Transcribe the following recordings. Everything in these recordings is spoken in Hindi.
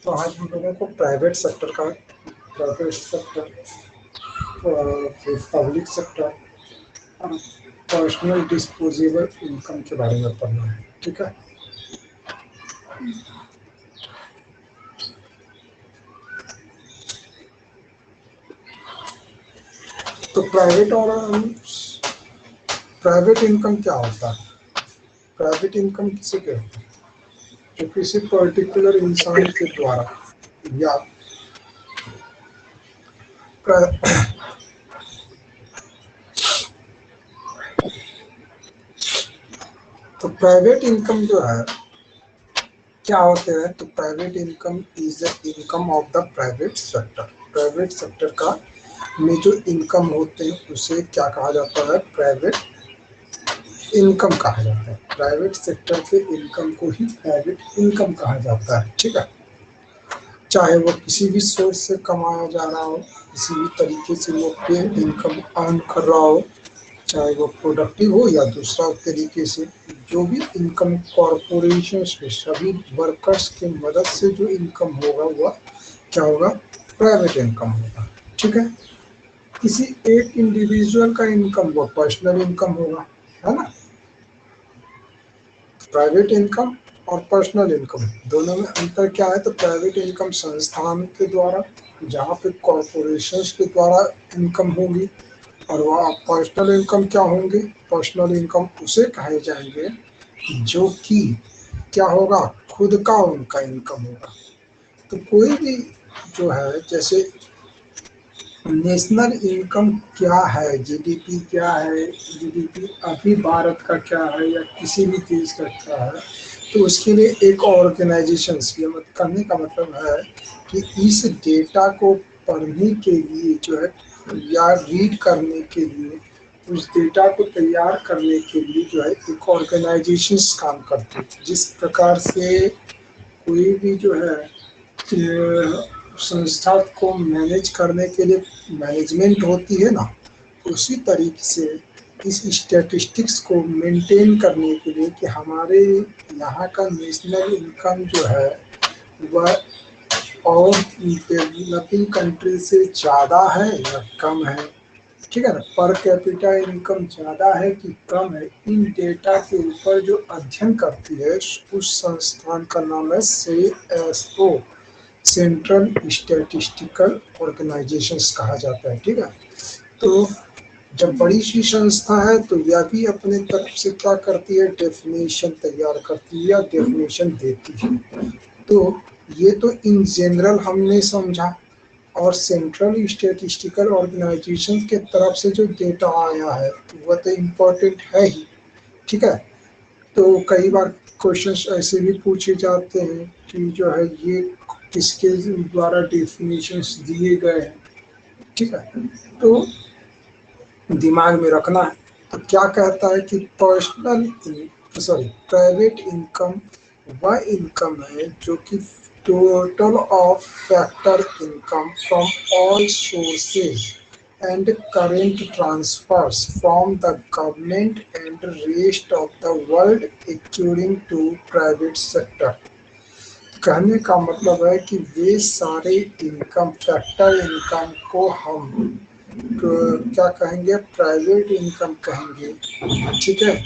तो आज हम लोगों को प्राइवेट सेक्टर का, प्राइवेट सेक्टर, फिर पब्लिक सेक्टर और पर्सनल डिस्पोजेबल इनकम के बारे में पढ़ना है। ठीक है। तो प्राइवेट इनकम क्या होता है? प्राइवेट इनकम किसे कहते हैं? जो किसी पर्टिकुलर इंसान के द्वारा या तो प्राइवेट इनकम जो है क्या होते हैं? तो private income is the income of the private sector. Private sector का में जो इनकम होते हैं उसे क्या कहा जाता है? प्राइवेट इनकम कहा जाता है। प्राइवेट सेक्टर के इनकम को ही प्राइवेट इनकम कहा जाता है। ठीक है। चाहे वो किसी भी सोर्स से कमाया जा रहा हो, किसी भी तरीके से वो पे इनकम अर्न कर रहा हो, चाहे वो प्रोडक्टिव हो या दूसरा तरीके से, जो भी इनकम कॉरपोरेशन के सभी वर्कर्स की मदद से जो इनकम होगा वह क्या होगा? प्राइवेट इनकम होगा। ठीक है। किसी एक इंडिविजुअल का इनकम वो पर्सनल इनकम होगा, है ना। प्राइवेट इनकम और पर्सनल इनकम दोनों में अंतर क्या है? तो प्राइवेट इनकम संस्थान के द्वारा, जहाँ पे कॉरपोरेशंस के द्वारा इनकम होगी, और वह पर्सनल इनकम क्या होंगे? पर्सनल इनकम उसे कहे जाएंगे जो कि क्या होगा? खुद का उनका इनकम होगा। तो कोई भी जो है, जैसे नेशनल इनकम क्या है, जीडीपी क्या है, जीडीपी अभी भारत का क्या है या किसी भी देश का क्या है, तो उसके लिए एक ऑर्गेनाइजेशन, ये मत करने का मतलब है कि इस डेटा को पढ़ने के लिए जो है या रीड करने के लिए, उस डेटा को तैयार करने के लिए जो है एक ऑर्गेनाइजेशन काम करती है। जिस प्रकार से कोई भी जो है संस्था को मैनेज करने के लिए मैनेजमेंट होती है ना, उसी तरीके से इस स्टैटिस्टिक्स को मेंटेन करने के लिए कि हमारे यहाँ का नेशनल इनकम जो है वह और डेवलपिंग कंट्री से ज़्यादा है या कम है। ठीक है ना। पर कैपिटा इनकम ज़्यादा है कि कम है, इन डेटा के ऊपर जो अध्ययन करती है उस संस्थान का नाम है CSO, सेंट्रल स्टैटिस्टिकल ऑर्गेनाइजेशंस कहा जाता है। ठीक है। तो जब बड़ी सी संस्था है तो यह भी अपने तरफ से क्या करती है? डेफिनेशन तैयार करती है या डेफिनेशन देती है। तो ये तो इन जनरल हमने समझा, और सेंट्रल स्टैटिस्टिकल ऑर्गेनाइजेशन के तरफ से जो डेटा आया है वह तो इम्पोर्टेंट है ही। ठीक है। तो कई बार क्वेश्चंस ऐसे भी पूछे जाते हैं कि जो है ये किसके द्वारा डेफिनेशंस दिए गए हैं। ठीक है। तो दिमाग में रखना है। तो क्या कहता है कि प्राइवेट इनकम वह इनकम है जो कि total of factor income from all sources and current transfers from the government and rest of the world according to private sector। कहने का मतलब है कि वे सारे इनकम, फैक्टर इनकम को हम तो क्या कहेंगे? प्राइवेट इनकम कहेंगे। ठीक है।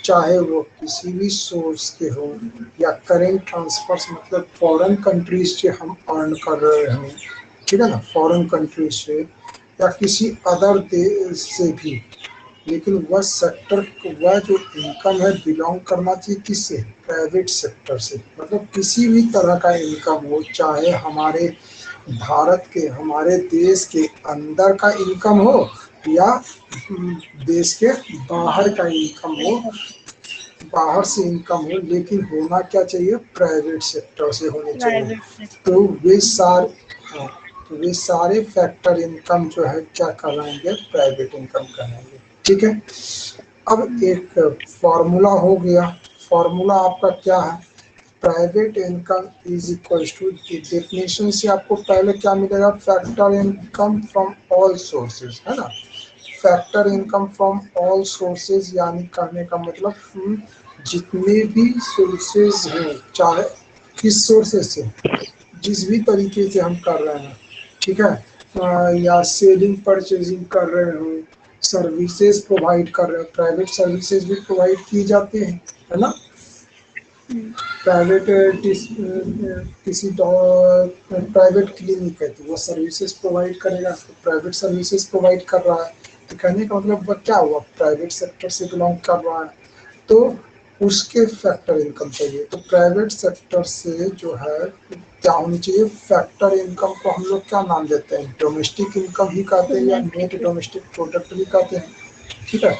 चाहे वो किसी भी सोर्स के हो या करेंट ट्रांसफर्स, मतलब फॉरेन कंट्रीज से हम अर्न कर रहे हो, ठीक है ना, फॉरेन कंट्रीज से या किसी अदर देश से भी, लेकिन वह सेक्टर, वह जो इनकम है बिलोंग करना चाहिए किससे? प्राइवेट सेक्टर से। मतलब किसी भी तरह का इनकम हो, चाहे हमारे भारत के, हमारे देश के अंदर का इनकम हो या देश के बाहर का इनकम हो, बाहर से इनकम हो, लेकिन होना क्या चाहिए? प्राइवेट सेक्टर से होने चाहिए। तो वे सारे, हाँ, तो वे सारे फैक्टर इनकम जो है क्या कहलाएंगे? प्राइवेट इनकम कहलाएंगे। ठीक है। अब एक फॉर्मूला हो गया। फॉर्मूला आपका क्या है? Private income is equal to, definition से आपको पहले क्या मिलेगा? Factor income from all sources, है ना। Factor income from all sources यानी कहने का मतलब जितने भी सोर्सेज हैं, चाहे किस सोर्सेज से? जिस भी तरीके से हम कर रहे हैं, ठीक है, या सेलिंग परचेजिंग कर रहे हो, सर्विसेज प्रोवाइड कर रहे हो, प्राइवेट सर्विसेज भी प्रोवाइड किए जाते हैं, है ना। प्राइवेट किसी प्राइवेट क्लिनिक है तो वो सर्विसेज प्रोवाइड करेगा, तो प्राइवेट सर्विसेज प्रोवाइड कर रहा है, तो कहने का मतलब वो क्या हुआ, प्राइवेट सेक्टर से बिलोंग कर रहा है, तो उसके फैक्टर इनकम चाहिए। तो प्राइवेट सेक्टर से जो है क्या होनी चाहिए, फैक्टर इनकम को हम लोग क्या नाम देते हैं, डोमेस्टिक इनकम भी कहते हैं या नेट डोमेस्टिक प्रोडक्ट भी कहते हैं, ठीक है।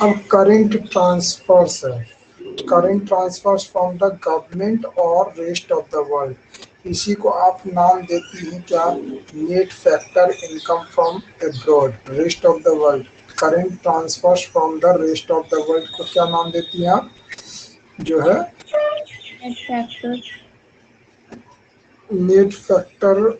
अब करेंट ट्रांसफर्स है, current transfers from the government और रेस्ट ऑफ द वर्ल्ड, इसी को आप नाम देती हैं क्या, net factor income from abroad, rest of the world. Current transfers from the rest of the world को क्या नाम देती हैं आप, जो है नेट फैक्टर।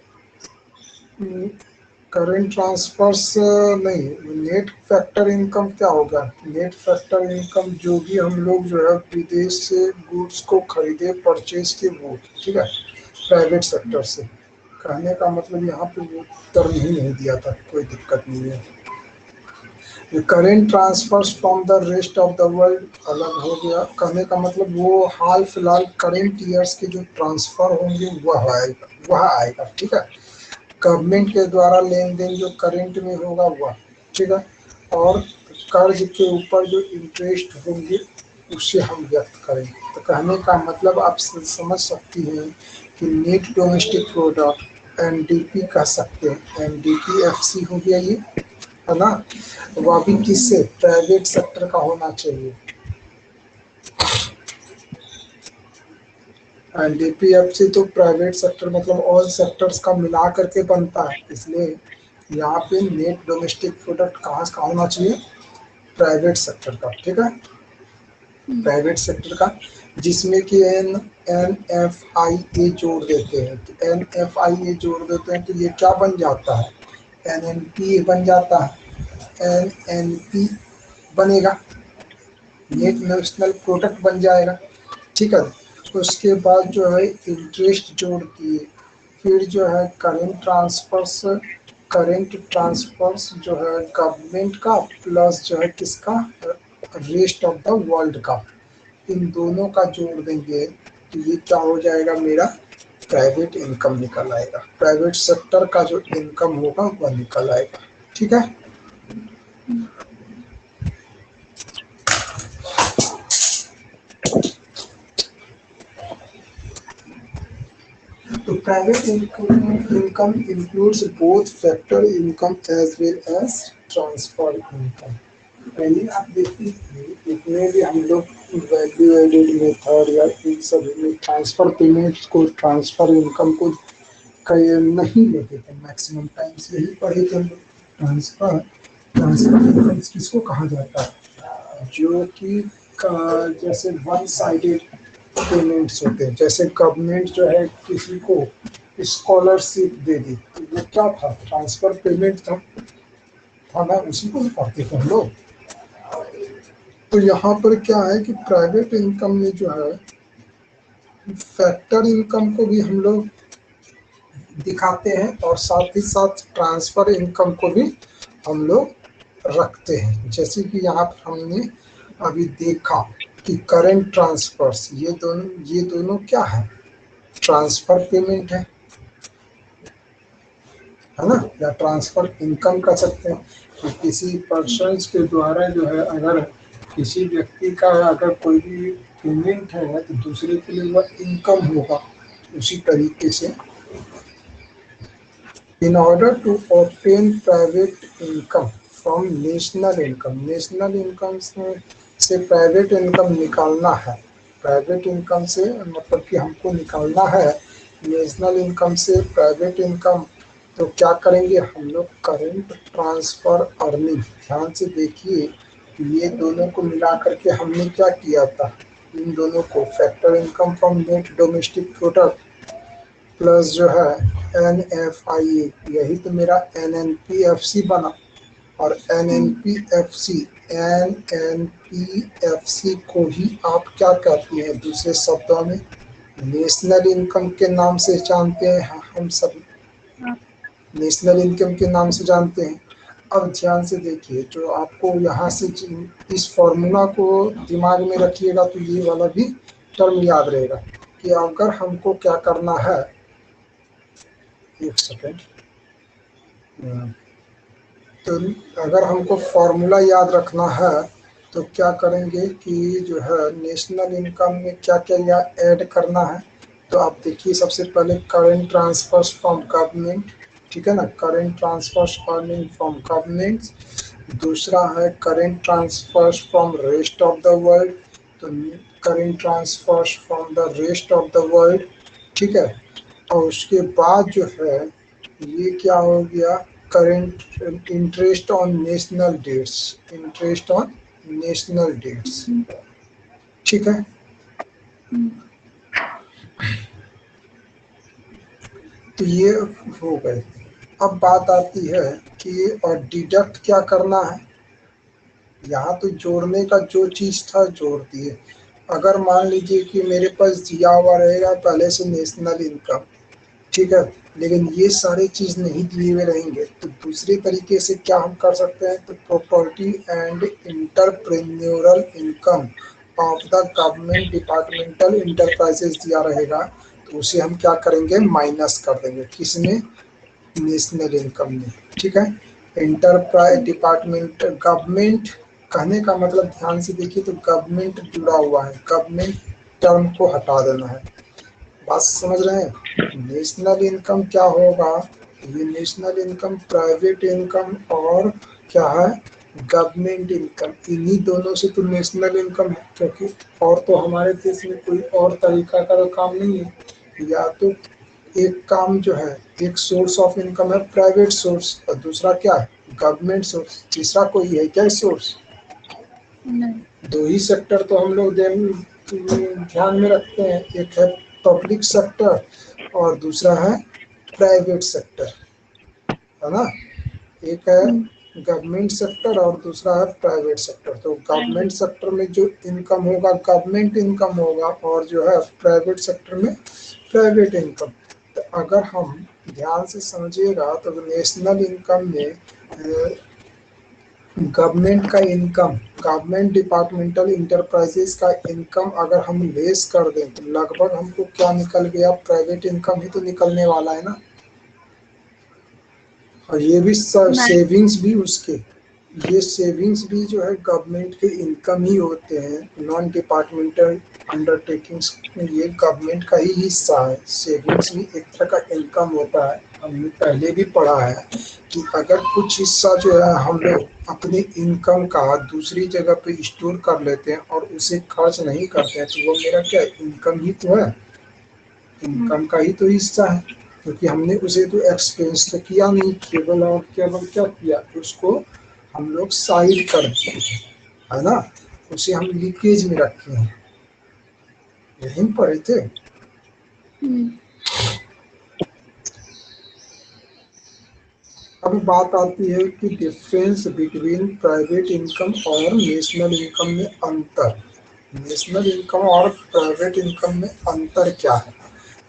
करेंट ट्रांसफर्स नहीं, नेट फैक्टर इनकम क्या होगा, नेट फैक्टर इनकम जो भी हम लोग जो है विदेश से गुड्स को खरीदे, परचेज के वो, ठीक है, प्राइवेट सेक्टर से। कहने का मतलब यहाँ पे वो टर्म ही नहीं दिया था, कोई दिक्कत नहीं है। Current transfers from the rest of the world अलग हो गया, कहने का मतलब वो हाल फिलहाल करेंट ईयर्स के जो ट्रांसफर होंगे वह आएगा, ठीक है। गवर्नमेंट के द्वारा लेन देन जो करेंट में होगा वह, ठीक है, और कर्ज के ऊपर जो इंटरेस्ट होंगे उसे हम व्यक्त करेंगे। तो कहने का मतलब आप समझ सकती हैं कि नेट डोमेस्टिक प्रोडक्ट एनडीपी कह सकते हैं, एनडीपीएफसी हो गया ये, है ना। वह भी किससे, प्राइवेट सेक्टर का होना चाहिए। एनडीपीएफसी तो प्राइवेट सेक्टर मतलब ऑल सेक्टर्स का मिला करके बनता है, इसलिए यहाँ पे नेट डोमेस्टिक प्रोडक्ट कहाँ का होना चाहिए, प्राइवेट सेक्टर का, ठीक है, प्राइवेट सेक्टर का, जिसमें कि NFIA जोड़ देते हैं। तो NFIA जोड़ देते हैं तो ये क्या बन जाता है, NNP बन जाता है, NNP बनेगा, नेट नेशनल प्रोडक्ट बन जाएगा, ठीक है। उसके बाद जो है इंटरेस्ट जोड़ दिए, फिर जो है करेंट ट्रांसफर्स जो है गवर्नमेंट का प्लस जो है किसका, रेस्ट ऑफ द वर्ल्ड का, इन दोनों का जोड़ देंगे तो ये क्या हो जाएगा, मेरा प्राइवेट इनकम निकल आएगा, प्राइवेट सेक्टर का जो इनकम होगा वह निकल आएगा, ठीक है। तो private income includes both factor income as well as transfer income. पहले आप देखते थे इतने भी हम लोग वैल्यू एडेड मेथड या इन सभी में ट्रांसफर पेमेंट्स को, ट्रांसफर इनकम को नहीं लेते थे, मैक्सिमम टाइम्स यही पढ़े थे हम लोग। ट्रांसफर ट्रांसफर इनकम किसको कहा जाता है, जो कि जैसे वन साइडेड पेमेंट्स होते हैं, जैसे गवर्नमेंट जो है किसी को स्कॉलरशिप दे दी तो वो क्या था, ट्रांसफर पेमेंट था ना, उसी को पढ़ते थे हम लोग। तो यहाँ पर क्या है कि प्राइवेट इनकम में जो है फैक्टर इनकम को भी हम लोग दिखाते हैं और साथ ही साथ ट्रांसफर इनकम को भी हम लोग रखते हैं। जैसे कि यहाँ पर हमने अभी देखा कि करंट ट्रांसफर्स, ये दोनों क्या है, ट्रांसफर पेमेंट है ना, या ट्रांसफर इनकम कर सकते हैं। तो किसी पर्सन के द्वारा जो है अगर किसी व्यक्ति का अगर कोई भी पेमेंट है तो दूसरे के लिए वह इनकम होगा। उसी तरीके से in order to obtain private income from national income, national income से प्राइवेट इनकम निकालना है, प्राइवेट इनकम से मतलब कि हमको निकालना है नेशनल इनकम से प्राइवेट इनकम, तो क्या करेंगे हम लोग, करेंट ट्रांसफर अर्निंग। ध्यान से देखिए, ये दोनों को मिला करके हमने क्या किया था, इन दोनों को factor income from net domestic product plus जो है NFIA, यही तो मेरा NNPFC बना। और NNPFC को ही आप क्या कहती हैं दूसरे शब्दों में, नेशनल इनकम के नाम से जानते हैं हम सब, नेशनल इनकम के नाम से जानते हैं। अब ध्यान से देखिए, जो आपको यहाँ से इस फॉर्मूला को दिमाग में रखिएगा तो ये वाला भी टर्म याद रहेगा कि अगर हमको क्या करना है, एक सेकेंड, तो अगर हमको फॉर्मूला याद रखना है तो क्या करेंगे कि जो है नेशनल इनकम में क्या क्या ऐड करना है। तो आप देखिए, सबसे पहले करेंट ट्रांसफर्स फ्रॉम गवर्नमेंट, ठीक है ना, current transfers earning from government. दूसरा है current transfers from rest of the world, तो current transfers from the rest of the world, ठीक है। और उसके बाद जो है ये क्या हो गया, current interest on national debts, interest on national debts, ठीक है। तो ये हो गए। अब बात आती है कि और डिडक्ट क्या करना है। यहाँ तो जोड़ने का जो चीज था जोड़ दिए। अगर मान लीजिए कि मेरे पास दिया हुआ रहेगा पहले से नेशनल इनकम, ठीक है, लेकिन ये सारे चीज नहीं दिए हुए रहेंगे, तो दूसरे तरीके से क्या हम कर सकते हैं, तो property and entrepreneurial income of the government departmental enterprises दिया रहेगा, तो उसे हम क्या करेंगे, माइनस कर देंगे, किसमें, नेशनल इनकम में, ठीक है। इंटरप्राइज डिपार्टमेंट, गवर्नमेंट कहने का मतलब ध्यान से देखिए तो गवर्नमेंट जुड़ा हुआ है, गवर्नमेंट टर्म को हटा देना है, बात समझ रहे हैं। नेशनल इनकम क्या होगा, ये नेशनल इनकम प्राइवेट इनकम और क्या है, गवर्नमेंट इनकम, इन्हीं दोनों से तो नेशनल इनकम है, क्योंकि और तो हमारे देश में कोई और तरीका का तो काम नहीं है। या तो एक काम जो है, एक सोर्स ऑफ इनकम है प्राइवेट सोर्स और दूसरा क्या है, गवर्नमेंट सोर्स, तीसरा कोई है क्या सोर्स, दो ही सेक्टर तो हम लोग ध्यान में रखते हैं, एक है पब्लिक सेक्टर और दूसरा है प्राइवेट सेक्टर, है ना। एक है गवर्नमेंट सेक्टर और दूसरा है प्राइवेट सेक्टर। तो गवर्नमेंट सेक्टर में जो इनकम होगा गवर्नमेंट इनकम होगा और जो है प्राइवेट सेक्टर में प्राइवेट इनकम। तो अगर हम ध्यान से समझिएगा तो नेशनल इनकम में गवर्नमेंट का इनकम, गवर्नमेंट डिपार्टमेंटल इंटरप्राइजेस का इनकम अगर हम लेस कर दें तो लगभग हमको क्या निकल गया, प्राइवेट इनकम ही तो निकलने वाला है ना। और ये भी सेविंग्स भी उसके, ये सेविंग्स भी जो है गवर्नमेंट के इनकम ही होते हैं, नॉन डिपार्टमेंटल अंडरटेकिंग्स में ये गवर्नमेंट का ही हिस्सा है। सेविंग्स भी एक तरह का इनकम होता है। हमने पहले भी पढ़ा है कि अगर कुछ हिस्सा जो है हम लोग अपने इनकम का दूसरी जगह पे स्टोर कर लेते हैं और उसे खर्च नहीं करते हैं तो वो मेरा क्या इनकम ही तो है, इनकम का ही तो हिस्सा है, क्योंकि हमने उसे तो एक्सपेंस तो किया नहीं, केवल और केवल क्या किया, उसको हम लोग साइड कर दिए, है ना, उसे हम लीकेज में रखे हैं, यही पढ़े थे। अब बात आती है कि डिफरेंस बिटवीन प्राइवेट इनकम और नेशनल इनकम में अंतर, नेशनल इनकम और प्राइवेट इनकम में अंतर क्या है।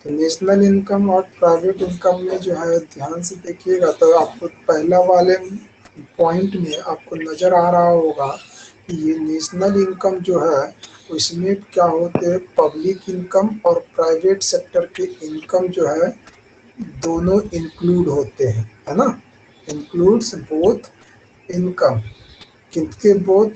तो नेशनल इनकम और प्राइवेट इनकम में जो है ध्यान से देखिएगा तो आपको पहला वाले पॉइंट में आपको नजर आ रहा होगा कि ये नेशनल इनकम जो है उसमें क्या होते हैं, पब्लिक इनकम और प्राइवेट सेक्टर के इनकम जो है दोनों इंक्लूड होते हैं, है ना, इंक्लूड्स बोथ इनकम, किनके बोथ,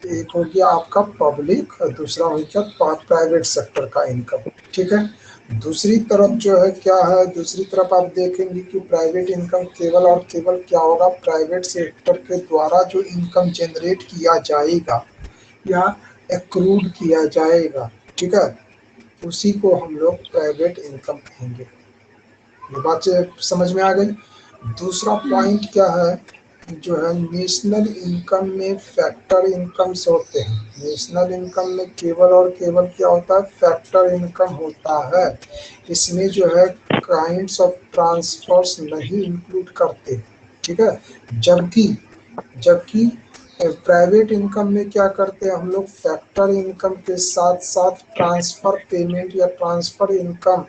एक हो गया आपका पब्लिक और दूसरा हो गया प्राइवेट सेक्टर का इनकम, ठीक है। दूसरी तरफ जो है क्या है, दूसरी तरफ आप देखेंगे कि प्राइवेट इनकम केवल और केवल क्या होगा, प्राइवेट सेक्टर के द्वारा जो इनकम जनरेट किया जाएगा या एक्रूड किया जाएगा, ठीक है, उसी को हम लोग प्राइवेट इनकम कहेंगे। ये बात समझ में आ गई। दूसरा पॉइंट क्या है, जो है नेशनल इनकम में फैक्टर इनकम्स होते हैं, नेशनल इनकम में केवल और केवल क्या होता है, फैक्टर इनकम होता है। इसमें जो है काइंड्स ऑफ ट्रांसफर्स नहीं इंक्लूड करते, ठीक है। जबकि जबकि प्राइवेट इनकम में क्या करते हैं हम लोग, फैक्टर इनकम के साथ साथ ट्रांसफर पेमेंट या ट्रांसफर इनकम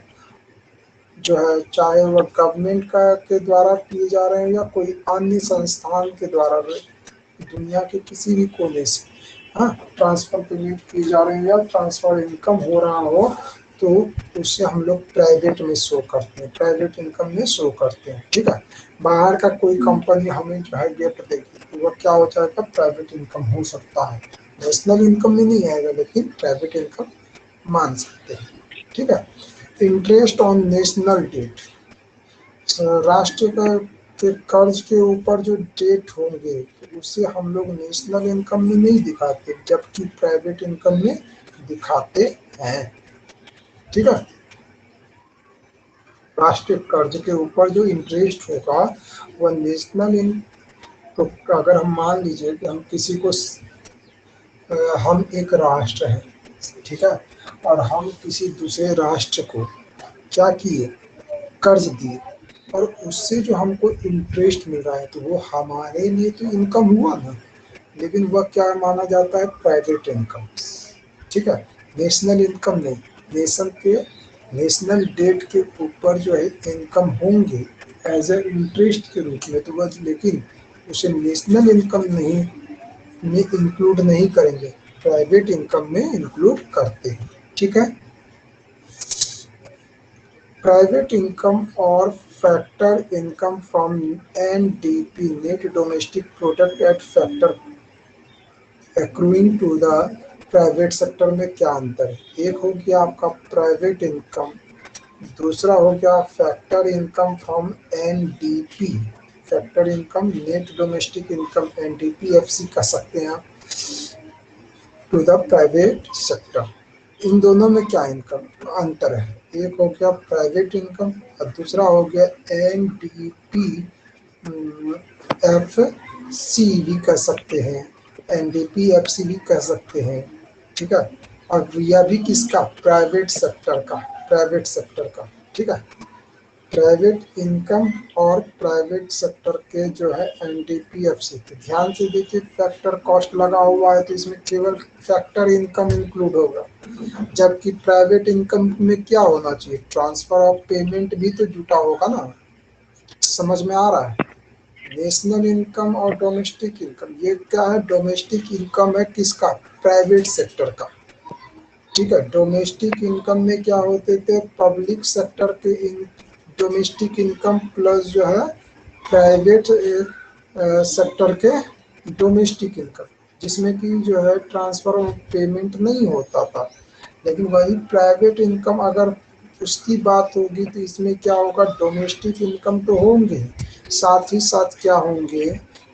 जो है, चाहे वह गवर्नमेंट का के द्वारा किए जा रहे हैं या कोई अन्य संस्थान के द्वारा, दुनिया के किसी भी कोने से, हाँ, ट्रांसफर पेमेंट किए जा रहे हैं या ट्रांसफर इनकम हो रहा हो, तो उससे हम लोग प्राइवेट में शो करते हैं, प्राइवेट इनकम में शो करते हैं। ठीक है, बाहर का कोई कंपनी हमें जो है गिफ्ट देगी तो वह क्या हो जाएगा, प्राइवेट इनकम हो सकता है, नेशनल इनकम में नहीं आएगा लेकिन प्राइवेट इनकम मान सकते हैं। ठीक है, इंटरेस्ट ऑन नेशनल डेट, राष्ट्र के कर्ज के ऊपर जो डेट होंगे उसे हम लोग नेशनल इनकम में नहीं दिखाते, जबकि प्राइवेट इनकम में दिखाते हैं। ठीक है, राष्ट्रीय कर्ज के ऊपर जो इंटरेस्ट होगा वह नेशनल इन, तो अगर हम मान लीजिए कि हम किसी को हम एक राष्ट्र हैं, ठीक है, और हम किसी दूसरे राष्ट्र को क्या किए, कर्ज दिए, और उससे जो हमको इंटरेस्ट मिल रहा है तो वो हमारे लिए तो इनकम हुआ ना, लेकिन वह क्या माना जाता है, प्राइवेट इनकम। ठीक है, नेशनल इनकम नहीं, नेशनल डेट के ऊपर जो है इनकम होंगे एज ए इंटरेस्ट के रूप में, तो वह लेकिन उसे नेशनल इनकम नहीं में इंक्लूड नहीं करेंगे, प्राइवेट इनकम में इंक्लूड करते हैं। ठीक है, प्राइवेट इनकम और factor income from NDP, net domestic product at factor accruing to the private sector में क्या अंतर है। एक हो गया आपका प्राइवेट इनकम, दूसरा हो गया factor income from NDP, factor income net domestic income, NDPFC कह सकते हैं आप, टू द प्राइवेट सेक्टर। इन दोनों में क्या इनकम अंतर है, एक हो गया प्राइवेट इनकम और दूसरा हो गया एनडीपी एफ सी भी कह सकते हैं, एनडीपी एफ सी भी कह सकते हैं। ठीक है, और यह भी किसका, प्राइवेट सेक्टर का, प्राइवेट सेक्टर का। ठीक है, प्राइवेट इनकम और प्राइवेट सेक्टर के जो है एनडीपीएफसी के, ध्यान से देखिए फैक्टर कॉस्ट लगा हुआ है तो इसमें केवल फैक्टर इनकम इंक्लूड होगा, जबकि प्राइवेट इनकम में क्या होना चाहिए, ट्रांसफर ऑफ पेमेंट भी तो जुटा होगा ना। समझ में आ रहा है, नेशनल इनकम और डोमेस्टिक इनकम, ये क्या है, डोमेस्टिक इनकम है किसका, प्राइवेट सेक्टर का। ठीक है, डोमेस्टिक इनकम में क्या होते थे, पब्लिक सेक्टर के डोमेस्टिक इनकम प्लस जो है प्राइवेट सेक्टर के डोमेस्टिक इनकम, जिसमें कि जो है ट्रांसफर ऑफ पेमेंट नहीं होता था। लेकिन वही प्राइवेट इनकम अगर उसकी बात होगी तो इसमें क्या होगा, डोमेस्टिक इनकम तो होंगे, साथ ही साथ क्या होंगे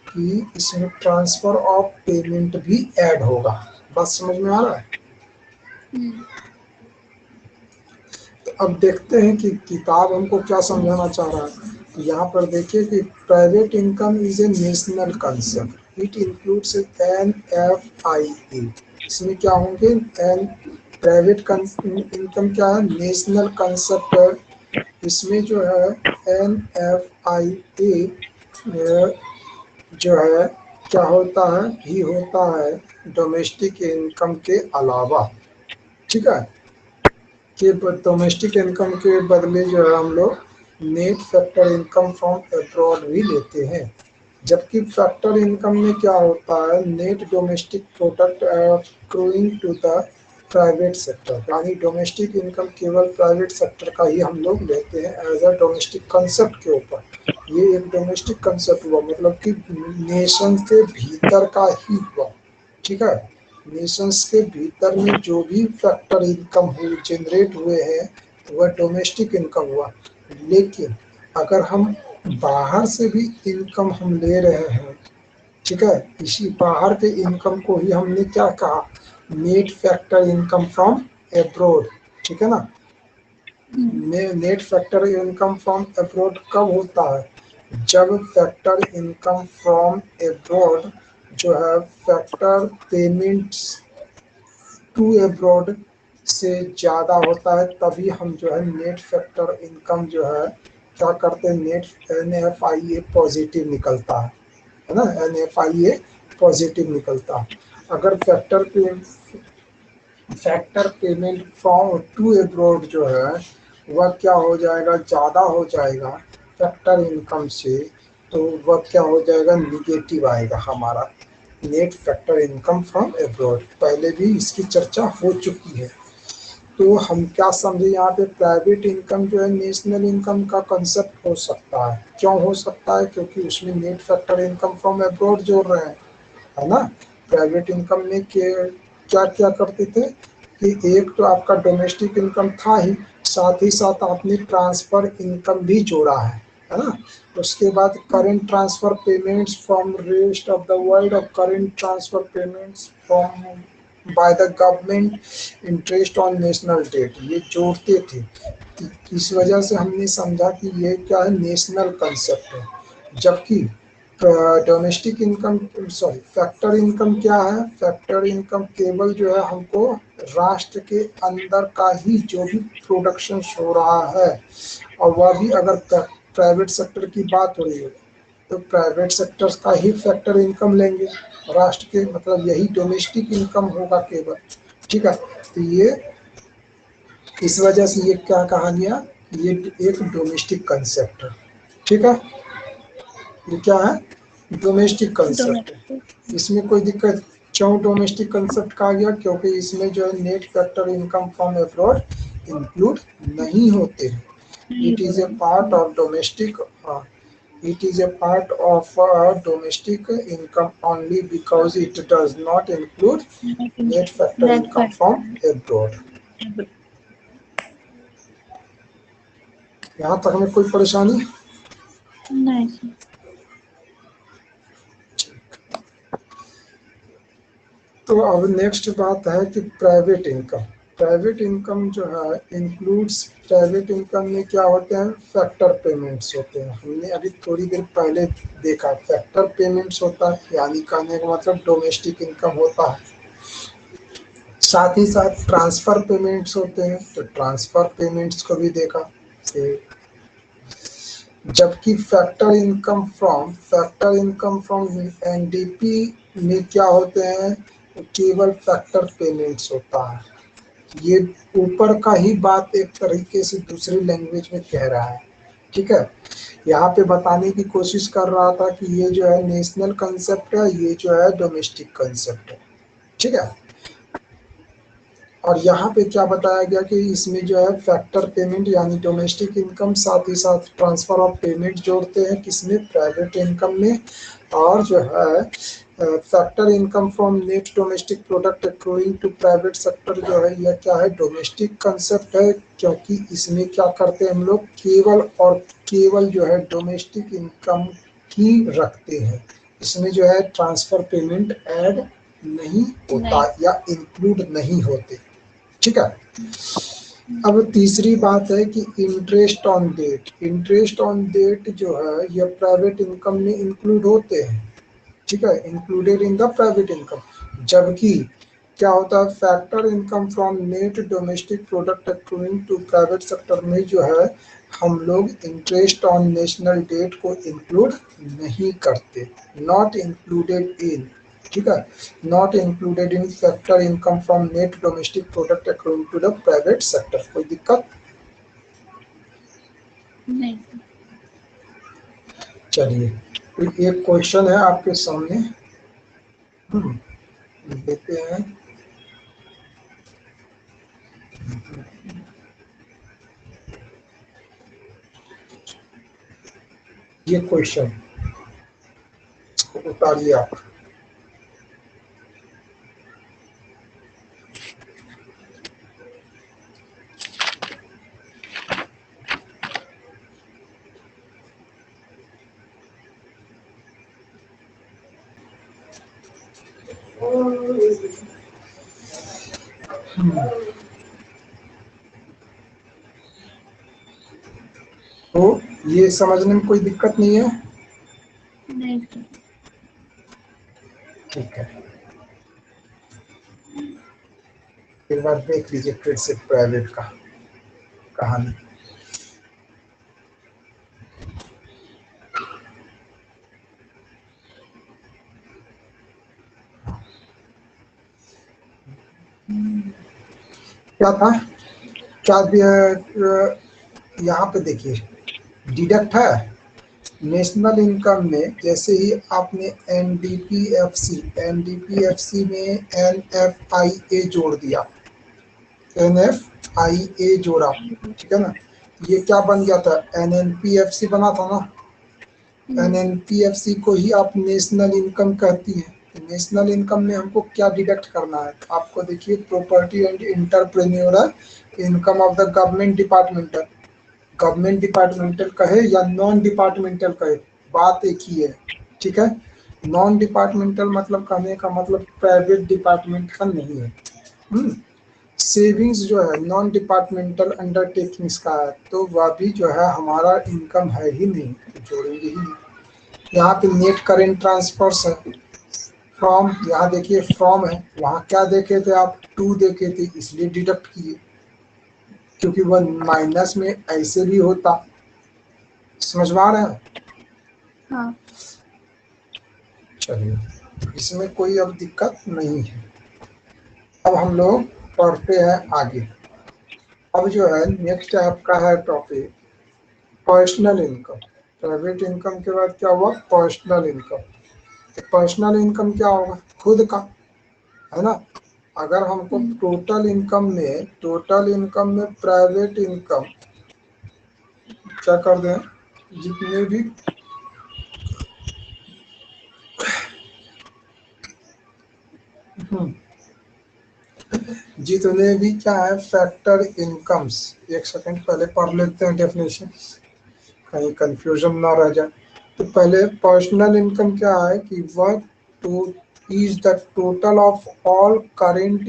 कि इसमें ट्रांसफर ऑफ पेमेंट भी ऐड होगा। बात समझ में आ रहा है। तो अब देखते हैं कि किताब हमको क्या समझाना चाह रहा है। तो यहाँ पर देखिए कि private income is A national concept, it includes NFIA, इसमें क्या होंगे, एन प्राइवेट इनकम क्या है, नेशनल कंसेप्ट है, इसमें जो है NFIA जो है क्या होता है, भी होता है डोमेस्टिक इनकम के अलावा। ठीक है, कि डोमेस्टिक इनकम के बदले जो है हम लोग net factor income from abroad भी लेते हैं, जबकि फैक्टर इनकम में क्या होता है, net domestic product accruing to the private sector, यानी डोमेस्टिक इनकम केवल प्राइवेट सेक्टर का ही हम लोग लेते हैं एज अ डोमेस्टिक कंसेप्ट के ऊपर। ये एक डोमेस्टिक कंसेप्ट हुआ, मतलब कि नेशन के भीतर का ही हुआ। ठीक है, नेशंस के भीतर में जो भी फैक्टर इनकम हुए जनरेट हुए हैं तो वह डोमेस्टिक इनकम हुआ। लेकिन अगर हम बाहर से भी इनकम हम ले रहे हैं, ठीक है, इसी बाहर के इनकम को ही हमने क्या कहा, net factor income from abroad. ठीक है ना, net factor income from abroad कब होता है, जब फैक्टर इनकम फ्रॉम एब्रोड जो है फैक्टर पेमेंट्स टू एब्रॉड से ज़्यादा होता है, तभी हम जो है नेट फैक्टर इनकम जो है क्या करते हैं, नेट NFIA पॉजिटिव निकलता है ना, NFIA पॉजिटिव निकलता। अगर factor payment from to abroad जो है वह क्या हो जाएगा, ज़्यादा हो जाएगा फैक्टर इनकम से, तो वह क्या हो जाएगा, निगेटिव आएगा हमारा net factor income from abroad. पहले भी इसकी चर्चा हो चुकी है। तो हम क्या समझे यहाँ पे, प्राइवेट इनकम जो है नेशनल इनकम का कंसेप्ट हो सकता है। क्यों हो सकता है, क्योंकि उसमें net factor income from abroad जोड़ रहे हैं, है ना। प्राइवेट इनकम में क्या क्या करते थे कि एक तो आपका डोमेस्टिक इनकम था ही, साथ ही साथ आपने ट्रांसफर इनकम भी जोड़ा है ना। उसके बाद current transfer payments from rest of the world और current transfer payments from by the government, interest on national debt, ये जोड़ते थे। इस वजह से हमने समझा कि ये क्या है, नेशनल कंसेप्ट है। जबकि domestic income, sorry, factor income क्या है, फैक्टर इनकम केवल जो है हमको राष्ट्र के अंदर का ही जो भी प्रोडक्शन हो रहा है, और वह भी अगर प्राइवेट सेक्टर की बात हो रही है तो प्राइवेट सेक्टर का ही फैक्टर इनकम लेंगे, राष्ट्र के मतलब यही डोमेस्टिक इनकम होगा केवल। ठीक है, तो ये इस वजह से ये क्या कहा गया, ये एक डोमेस्टिक कंसेप्ट है। ठीक है, ये क्या है, डोमेस्टिक कंसेप्ट है, इसमें कोई दिक्कत। क्यों डोमेस्टिक कंसेप्ट कहा गया, क्योंकि इसमें जो है net factor income from abroad include नहीं होते हैं। It is a part of domestic, it is a part of domestic income only because it does not include net factor income from abroad। यहाँ तक में कोई परेशानी नहीं। तो अब नेक्स्ट बात है कि प्राइवेट इनकम। प्राइवेट इनकम जो है इंक्लूड्स, प्राइवेट इनकम में क्या होते हैं, फैक्टर पेमेंट्स होते हैं। हमने अभी थोड़ी देर पहले देखा फैक्टर पेमेंट्स होता है, यानी कहने का मतलब डोमेस्टिक इनकम होता है। साथ ही साथ ट्रांसफर पेमेंट्स होते हैं, तो ट्रांसफर पेमेंट्स को भी देखा। जबकि फैक्टर इनकम फ्रॉम एनडीपी में क्या होते हैं, केवल फैक्टर पेमेंट्स होता है। ये ऊपर का ही बात एक तरीके से दूसरी लैंग्वेज में कह रहा है। ठीक है, यहाँ पे बताने की कोशिश कर रहा था कि ये जो है नेशनल कंसेप्ट है, ये जो है डोमेस्टिक कंसेप्ट है। ठीक है, और यहाँ पे क्या बताया गया कि इसमें जो है फैक्टर पेमेंट यानी डोमेस्टिक इनकम, साथ ही साथ ट्रांसफर ऑफ पेमेंट जोड़ते हैं, किसमें, प्राइवेट इनकम में। और जो है factor income from net domestic product accruing to private sector जो है, यह क्या है, डोमेस्टिक कंसेप्ट है। क्योंकि इसमें क्या करते हैं हम लोग, केवल और केवल जो है डोमेस्टिक इनकम ही रखते हैं। इसमें जो है ट्रांसफर पेमेंट ऐड नहीं होता या इंक्लूड नहीं होते। ठीक है, अब तीसरी बात है कि interest on debt. Interest on debt जो है यह प्राइवेट इनकम में इंक्लूड होते हैं। ठीक है, included in the private income. जबकि क्या होता है, factor income from net domestic product accruing to private sector में जो है हम लोग इंटरेस्ट ऑन नेशनल डेट को इंक्लूड नहीं करते, नॉट इंक्लूडेड इन। ठीक है, not included in factor income from net domestic product accruing to the private sector. कोई दिक्कत नहीं। चलिए, तो एक क्वेश्चन है आपके सामने, देते हैं। ये क्वेश्चन उतारिए आप। तो ये समझने में कोई दिक्कत नहीं है। नहीं। ठीक है, एक बार देख लीजिए फिर से प्राइवेट का कहानी। क्या था, क्या यहाँ पे देखिए डिडक्ट है नेशनल इनकम में। जैसे ही आपने एनडीपीएफसी में एनएफआईए जोड़ दिया, एनएफआईए जोड़ा, ठीक है ना, ये क्या बन गया था, एनएनपीएफसी बना था ना। एनएनपीएफसी को ही आप नेशनल इनकम कहती हैं। तो नेशनल इनकम में हमको क्या डिडक्ट करना है, आपको देखिए property and entrepreneurial income of the government departmental कहे या नॉन डिपार्टमेंटल कहे, बात एक ही है, ठीक है। नॉन डिपार्टमेंटल मतलब कहने का मतलब प्राइवेट डिपार्टमेंट का नहीं है। सेविंग्स जो है नॉन डिपार्टमेंटल अंडरटेकिंग्स का है, तो वह भी जो है हमारा इनकम है ही नहीं, तो जोड़ेंगे ही नहीं। यहाँ पे नेट करेंट ट्रांसफर्स है, फ्रॉम, यहाँ देखिए फ्रॉम है, वहाँ क्या देखे थे आप, टू देखे थे इसलिए डिडक्ट किए, क्योंकि वह माइनस में ऐसे भी होता। समझ में आ रहा है? हाँ। चलिए, इसमें कोई अब दिक्कत नहीं है। अब हम लोग पढ़ते हैं आगे। अब जो है नेक्स्ट आपका है topic personal income. Private income के बाद क्या हुआ, पर्सनल इनकम। तो पर्सनल इनकम क्या होगा, खुद का, है ना। अगर हमको टोटल इनकम में प्राइवेट इनकम क्या कर दें, जितने भी जितने भी क्या है फैक्टर इनकम्स, एक सेकंड पहले पढ़ लेते हैं डेफिनेशन, कहीं कंफ्यूजन ना रह जाए। तो पहले पर्सनल इनकम क्या है कि वह two is the total of all current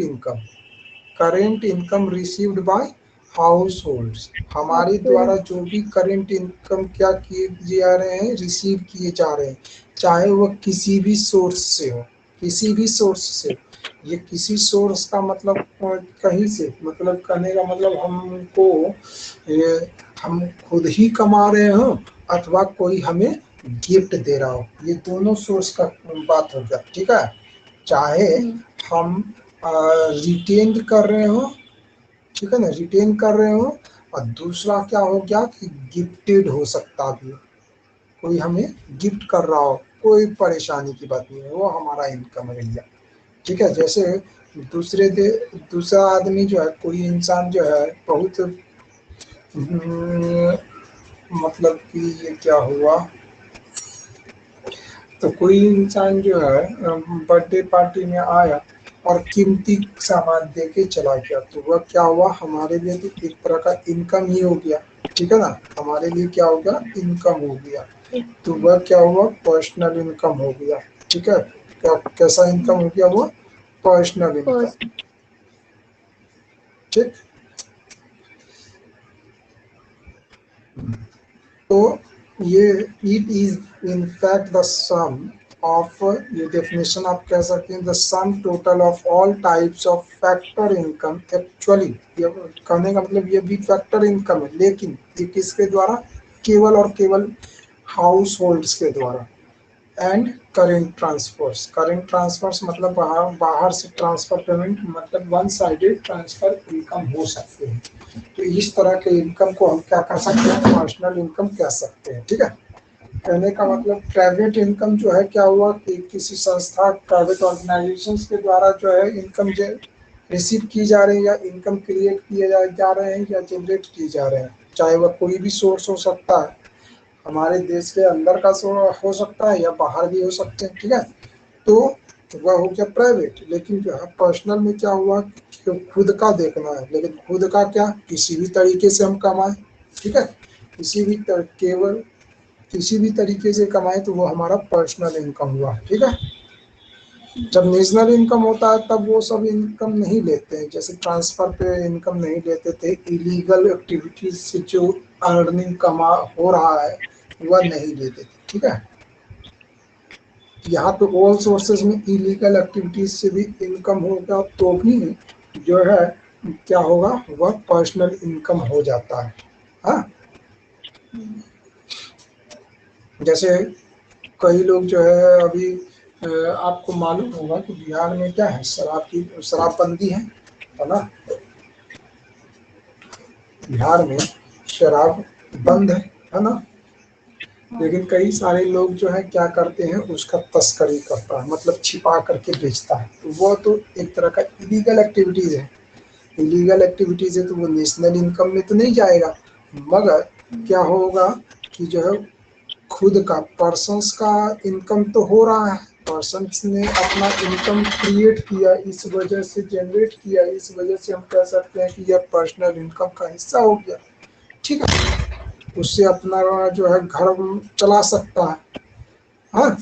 income received by house holds. हमारे द्वारा जो भी करेंट इनकम क्या किए जा रहे हैं, रिसीव किए जा रहे हैं, चाहे वह किसी भी सोर्स से हो, किसी भी सोर्स से। ये किसी सोर्स का मतलब कहीं से, मतलब कहने का मतलब हमको ये हम खुद ही कमा रहे हो अथवा कोई हमें गिफ्ट दे रहा हो, ये दोनों सोर्स का बात हो गया, ठीक है। चाहे हम रिटेन कर रहे हो, ठीक है ना, रिटेन कर रहे हो, और दूसरा क्या हो गया कि गिफ्टेड हो सकता भी, कोई हमें गिफ्ट कर रहा हो, कोई परेशानी की बात नहीं है, वो हमारा इनकम है भैया, ठीक है। जैसे दूसरा आदमी जो है, कोई इंसान जो है बहुत मतलब कि ये क्या हुआ, तो कोई इंसान जो है बर्थडे पार्टी में आया और कीमती सामान दे के चला गया, तो वह क्या हुआ, हमारे लिए तो एक तरह का इनकम ही हो गया, ठीक है ना। हमारे लिए क्या हो गया, इनकम हो गया। तो वह क्या हुआ, पर्सनल इनकम हो गया, ठीक है। क्या कैसा इनकम हो गया, वो पर्सनल इनकम, ठीक। तो ये it is in fact the sum of, ये डेफिनेशन आप कह सकते हैं, the sum total of all types of factor income. Actually ये कहने का मतलब ये भी फैक्टर इनकम है, लेकिन ये किसके द्वारा, केवल और केवल हाउस होल्ड्स के द्वारा। एंड करेंट ट्रांसफर्स मतलब बाहर से ट्रांसफर पेमेंट, मतलब वन साइडेड ट्रांसफर इनकम हो सकते हैं। तो इस तरह के इनकम को हम क्या कर सकते हैं, पर्सनल इनकम कह सकते हैं, ठीक है। कहने का मतलब प्राइवेट इनकम जो है क्या हुआ कि किसी संस्था, प्राइवेट ऑर्गेनाइजेशन के द्वारा जो है इनकम रिसीव की जा रही है, या इनकम क्रिएट किए जा रहे हैं, या जनरेट किए जा रहे हैं, चाहे वह कोई भी सोर्स हो सकता है, हमारे देश के अंदर का हो सकता है या बाहर भी हो सकते हैं, ठीक है। तो वह हो गया प्राइवेट। लेकिन जो है पर्सनल में क्या हुआ कि खुद का देखना है, लेकिन खुद का क्या, किसी भी तरीके से हम कमाएं, ठीक है, केवल किसी भी तरीके से कमाएं, तो वो हमारा पर्सनल इनकम हुआ, ठीक है। जब नेशनल इनकम होता है तब वो सब इनकम नहीं लेते हैं, जैसे ट्रांसफर पे इनकम नहीं लेते थे, इलीगल एक्टिविटीज से जो अर्निंग कमा हो रहा है वह नहीं लेते थे, ठीक है। यहाँ पे ऑल सोर्सेज में इलीगल एक्टिविटीज से भी इनकम होगा, तो भी जो है क्या होगा, वह पर्सनल इनकम हो जाता है। हाँ, जैसे कई लोग जो है अभी आपको मालूम होगा कि बिहार में क्या है, शराबबंदी है ना। बिहार में शराब बंद है ना, लेकिन कई सारे लोग जो है क्या करते हैं, उसका तस्करी करता है, मतलब छिपा करके बेचता है। तो वो तो एक तरह का इलीगल एक्टिविटीज है। इलीगल एक्टिविटीज है तो वो नेशनल इनकम में तो नहीं जाएगा, मगर क्या होगा कि जो है खुद का पर्सन्स का इनकम तो हो रहा है। पर्सन्स ने अपना इनकम क्रिएट किया, इस वजह से जनरेट किया, इस वजह से हम कह सकते हैं कि यह पर्सनल इनकम का हिस्सा हो गया। ठीक है, उससे अपना जो है घर चला सकता है। हाँ,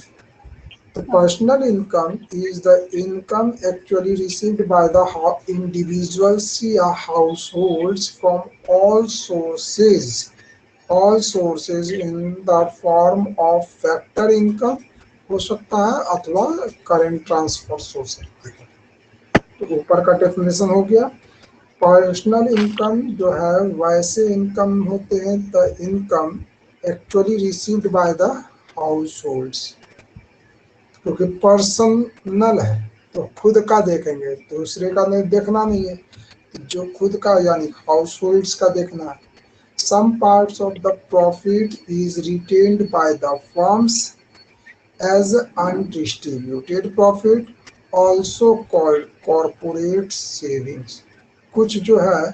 the personal income is the income actually received by the individuals or households from all sources in the form of factor income हो सकता है अथवा करंट ट्रांसफर हो सकती है। तो ऊपर का डेफिनेशन हो गया। पर्सनल इनकम जो है वैसे इनकम होते हैं the income actually received by the house holds, क्योंकि पर्सनल है तो खुद का देखेंगे, दूसरे का नहीं देखना नहीं है, जो खुद का यानी हाउस होल्ड्स का देखना है। Some parts of the profit is retained by the firms as undistributed profit also called corporate savings. कुछ जो है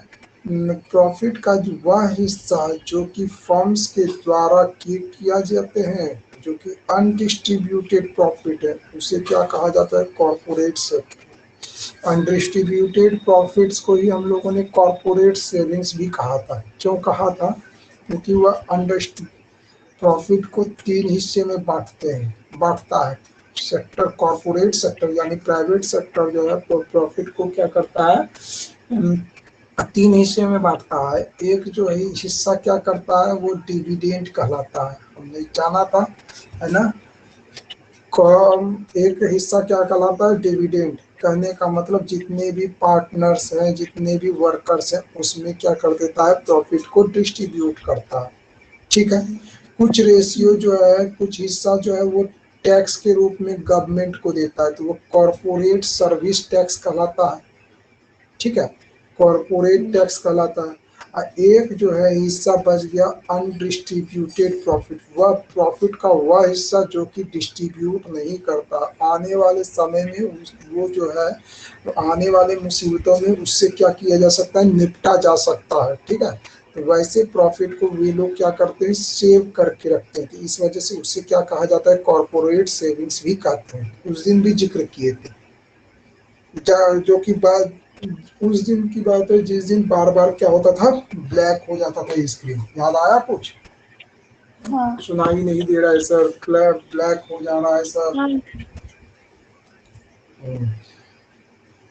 प्रॉफिट का जो वह हिस्सा जो कि फर्म्स के द्वारा किया जाते हैं, जो कि अनडिस्ट्रीब्यूटेड प्रॉफिट है, उसे क्या कहा जाता है, कॉरपोरेट सेविंग। अनडिस्ट्रीब्यूटेड प्रॉफिट्स को ही हम लोगों ने कॉरपोरेट सेविंग्स भी कहा था। क्यों कहा था, क्योंकि वह प्रॉफिट को तीन हिस्से में बांटता है। सेक्टर कॉरपोरेट सेक्टर यानी प्राइवेट सेक्टर जो है प्रॉफिट को क्या करता है, तीन हिस्से में बांटता है। एक जो है हिस्सा क्या करता है, वो डिविडेंड कहलाता है, हमने जाना था, है ना। एक हिस्सा क्या कहलाता है, डिविडेंड। कहने का मतलब जितने भी पार्टनर्स हैं, जितने भी वर्कर्स हैं, उसमें क्या कर देता है, प्रॉफिट को डिस्ट्रीब्यूट करता है। ठीक है, कुछ रेशियो जो है, कुछ हिस्सा जो है वो टैक्स के रूप में गवर्नमेंट को देता है, तो वो कॉरपोरेट सर्विस टैक्स कहलाता है। ठीक है, कॉरपोरेट टैक्स कहलाता है। एक जो है हिस्सा बच गया अनडिस्ट्रीब्यूटेड प्रॉफिट, वह प्रॉफिट का वह हिस्सा जो कि डिस्ट्रीब्यूट नहीं करता, आने वाले समय में वो जो है, तो आने वाले मुसीबतों में उससे क्या किया जा सकता है, निपटा जा सकता है। ठीक है, तो वैसे प्रॉफिट को वे लोग क्या करते हैं, सेव करके रखते हैं, तो इस वजह से उससे क्या कहा जाता है, कॉरपोरेट सेविंग्स भी कहते हैं। उस दिन भी जिक्र किए थे, जो कि बाद उस दिन की बात है जिस दिन बार बार क्या होता था, ब्लैक हो जाता था स्क्रीन। याद आया कुछ? हाँ। सुनाई नहीं दे रहा है सर, ब्लैक हो जा रहा है sir.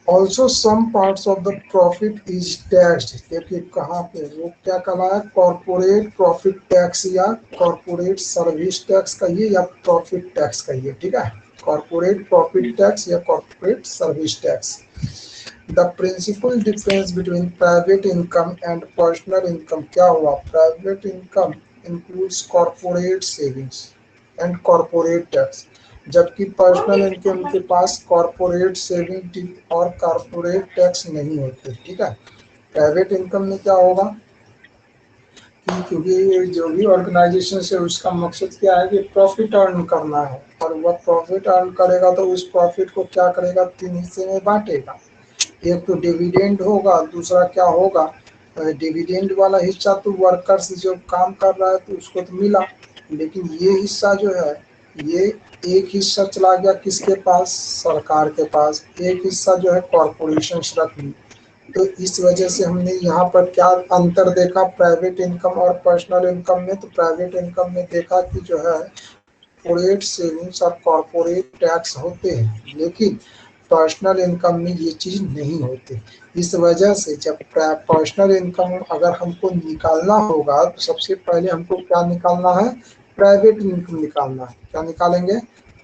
Also some parts of the profit is taxed. देखिए कहाँ पे वो क्या कहलाया, कॉर्पोरेट प्रॉफिट टैक्स या कॉर्पोरेट सर्विस टैक्स कहिए या प्रॉफिट टैक्स कहिए। ठीक है, कॉर्पोरेट प्रॉफिट टैक्स या corporate service tax. The principal difference between private income and personal income क्या हुआ, private income includes corporate savings and corporate tax, जबकि पर्सनल इनकम के पास कॉर्पोरेट सेविंग और कॉर्पोरेट टैक्स नहीं होते। ठीक है, प्राइवेट इनकम में क्या होगा कि क्योंकि जो भी ऑर्गेनाइजेशन है उसका मकसद क्या है कि प्रॉफिट अर्न करना है, और वह प्रॉफिट अर्न करेगा तो उस प्रॉफिट को क्या करेगा, तीन हिस्से में बांटेगा। एक तो डिविडेंड होगा, दूसरा क्या होगा, डिविडेंड वाला हिस्सा तो वर्कर्स जो काम कर रहा है तो उसको तो मिला, लेकिन ये हिस्सा जो है, ये एक हिस्सा चला गया किसके पास, सरकार के पास, एक हिस्सा जो है कॉरपोरेशन रख ली। तो इस वजह से हमने यहाँ पर क्या अंतर देखा प्राइवेट इनकम और पर्सनल इनकम में, तो प्राइवेट इनकम में देखा कि जो है कॉर्पोरेट सेविंग्स और कॉर्पोरेट टैक्स होते हैं, लेकिन पर्सनल इनकम में ये चीज नहीं होती। इस वजह से जब पर्सनल इनकम अगर हमको निकालना होगा तो सबसे पहले हमको क्या निकालना है, प्राइवेट इनकम निकालना है। क्या निकालेंगे,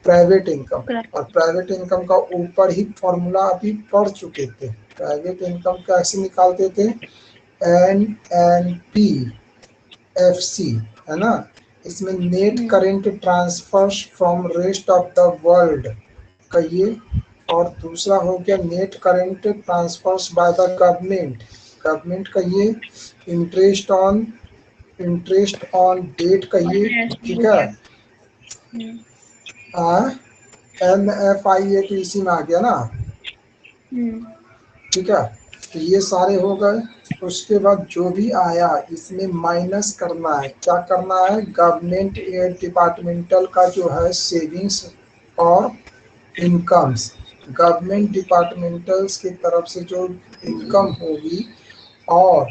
प्राइवेट इनकम। और प्राइवेट इनकम का ऊपर ही फॉर्मूला अभी पढ़ चुके थे। प्राइवेट इनकम कैसे निकालते थे, NNP FC, है ना। इसमें net current transfers from rest of the world कहिए, और दूसरा हो गया net current transfers by the government. Government कहिए, इंटरेस्ट ऑन डेट कहिए, ठीक है। NFIA तो इसी में आ गया ना, ठीक है। तो ये सारे हो गए। उसके बाद जो भी आया इसमें माइनस करना है, क्या करना है, गवर्नमेंट एड डिपार्टमेंटल का जो है सेविंग्स और इनकम्स, गवर्नमेंट डिपार्टमेंटल्स की तरफ से जो इनकम होगी और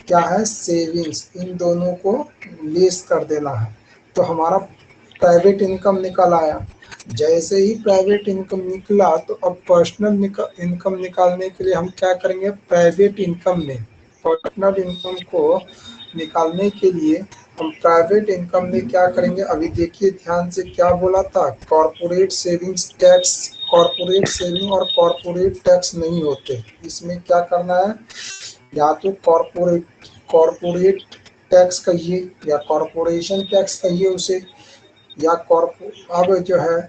क्या है सेविंग्स, इन दोनों को लेस कर देना है। तो हमारा प्राइवेट इनकम निकल आया। जैसे ही प्राइवेट इनकम निकला तो अब पर्सनल इनकम निकालने के लिए हम क्या करेंगे, प्राइवेट इनकम में पर्सनल इनकम को निकालने के लिए हम प्राइवेट इनकम में क्या करेंगे, अभी देखिए ध्यान से क्या बोला था, corporate savings tax, corporate saving और कॉर्पोरेट टैक्स नहीं होते। इसमें क्या करना है, या तो कॉर्पोरेट टैक्स कहिए या कॉर्पोरेशन टैक्स कहिए उसे, या अब जो है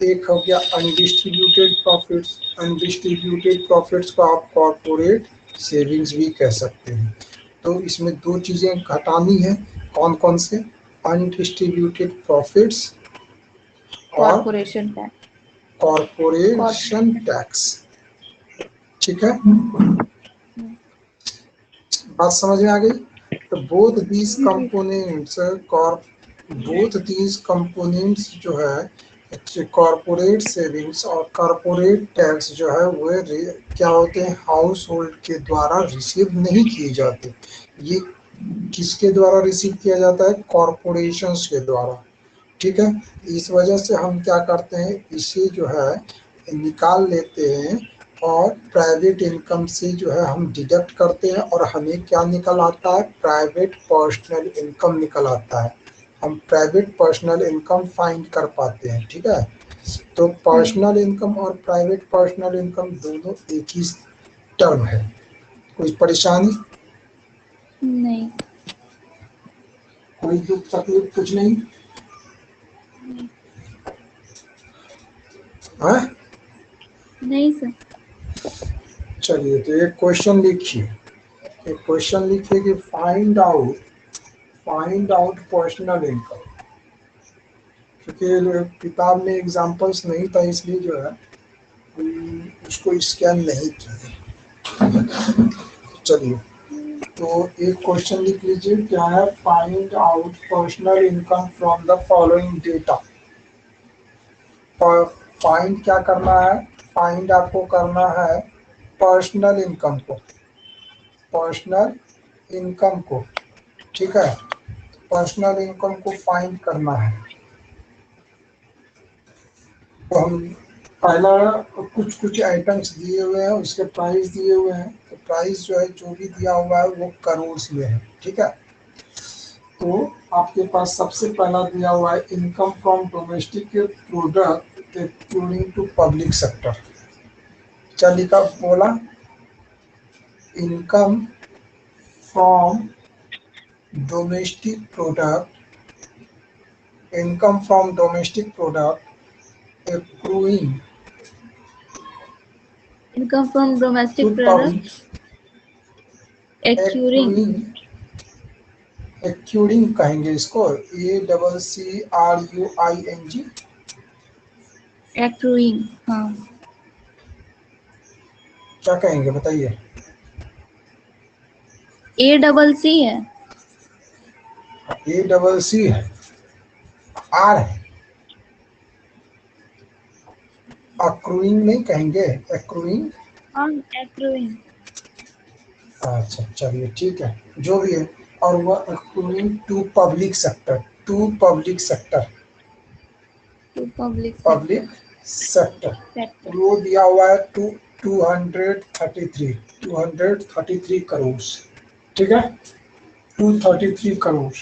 एक हो गया अनडिस्ट्रीब्यूटेड प्रॉफिट्स, अनडिस्ट्रीब्यूटेड प्रॉफिट्स को आप कॉर्पोरेट सेविंग्स भी कह सकते हैं। तो इसमें दो चीजें घटानी है, कौन कौन से, अनडिस्ट्रीब्यूटेड प्रॉफिट्स और कॉर्पोरेशन टैक्स। कॉर्पोरेशन टैक्स, ठीक है। बात समझ में आ गई। तो बोथ दीज कंपोनेंट्स जो है कॉर्पोरेट सेविंग्स और कॉर्पोरेट टैक्स जो है वो क्या होते हैं, हाउस होल्ड के द्वारा रिसीव नहीं किए जाते। ये किसके द्वारा रिसीव किया जाता है, कॉर्पोरेशंस के द्वारा, ठीक है। इस वजह से हम क्या करते हैं, इसे जो है निकाल लेते हैं और प्राइवेट इनकम से जो है हम डिडक्ट करते हैं और हमें क्या निकल आता है, प्राइवेट पर्सनल इनकम निकल आता है। हम प्राइवेट पर्सनल इनकम फाइंड कर पाते हैं, ठीक है। तो पर्सनल इनकम और प्राइवेट पर्सनल इनकम दोनों एक ही टर्म है। कोई परेशानी नहीं। कोई दुख तकलीफ कुछ नहीं है। नहीं सर। चलिए तो एक क्वेश्चन लिखिए, एक क्वेश्चन लिखिए कि फाइंड आउट पर्सनल इनकम। क्योंकि किताब में एग्जांपल्स नहीं था इसलिए जो है उसको स्कैन नहीं किया। चलिए तो एक क्वेश्चन लिख लीजिए, क्या है, find out personal income from the following data. Find क्या करना है, फाइंड आपको करना है पर्सनल इनकम को, पर्सनल इनकम को, ठीक है। पर्सनल इनकम को फाइंड करना है। तो हम पहला कुछ कुछ आइटम्स दिए हुए हैं, उसके प्राइस दिए हुए हैं। तो प्राइस जो है जो भी दिया हुआ है वो करोड़ में है, ठीक है। तो आपके पास सबसे पहला दिया हुआ है income from domestic product including to public sector. क्या लिखा बोला, income from domestic product, income from domestic product accruing income from to domestic public, product accruing, accruing कहेंगे इसको, ACCRUING, एक्रूइंग। हाँ, क्या कहेंगे बताइए। ACC है। ACC है, आर है, अक्रूइंग नहीं कहेंगे, एक्रूइंग। हाँ, एक्रूइंग। अच्छा चलिए ठीक है, जो भी है। और वह accruing to public sector, to public sector, to public public sector. Sector. वो दिया हुआ है 233 करोड़, ठीक है, 233 करोड़।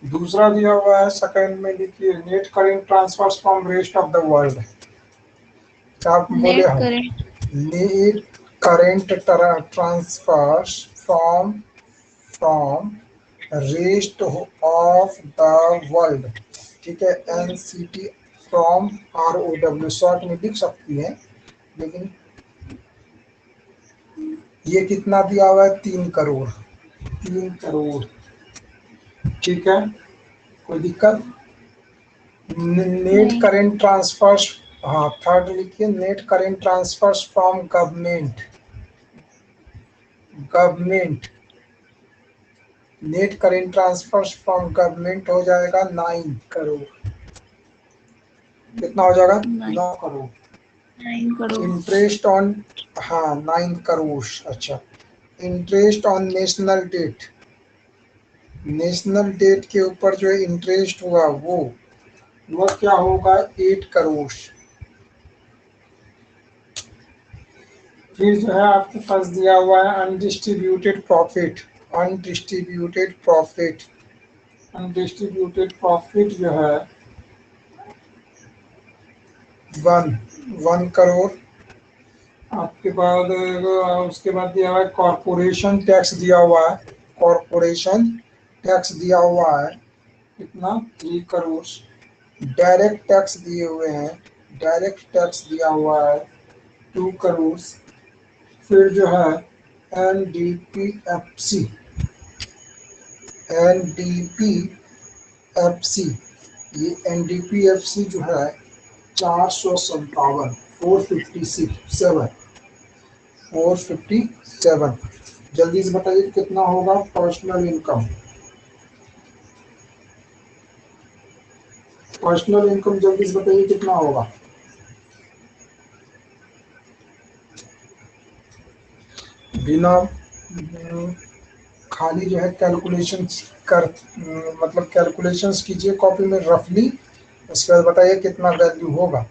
दूसरा दिया हुआ है सेकंड में, लिखिए net current transfers from rest of the world. क्या बोले नेट हम, current net current transfers from rest of the world, ठीक है। NCT फ्रॉम ROW शॉर्ट में लिख सकती है, लेकिन ये कितना दिया हुआ है? 3 करोड़। 3 करोड़, ठीक है, कोई दिक्कत? नेट नहीं। करेंट ट्रांसफर्स, हाँ थर्ड लिखिए, net current transfers from government, government, net current transfers from government हो जाएगा 9 करोड़। कितना हो जाएगा? नहीं, 9 करोड़। 9 करोड़। इंटरेस्ट ऑन, हाँ 9 करोड़, अच्छा। Interest on national debt, national debt के ऊपर जो इंटरेस्ट हुआ वो क्या होगा? 8 करोड़। फिर जो है आपके पास दिया हुआ है undistributed profit, undistributed profit, undistributed profit जो है 1 करोड़। आपके बाद उसके बाद दिया हुआ है कॉरपोरेशन टैक्स दिया हुआ है, कॉरपोरेशन टैक्स दिया हुआ है कितना? 3 करोड़। डायरेक्ट टैक्स दिए हुए हैं, डायरेक्ट टैक्स दिया हुआ है 2 करोड़। फिर जो है एनडीपीएफसी, एनडीपीएफसी, ये एनडीपीएफसी जो है 457, 457, 457। जल्दी से बताइए कितना होगा पर्सनल इनकम, पर्सनल इनकम जल्दी से बताइए कितना होगा? बिना खाली जो है कैलकुलेशन कर, मतलब कैलकुलेशंस कीजिए कॉपी में रफली, उसके बाद बताइए कितना वैल्यू होगा।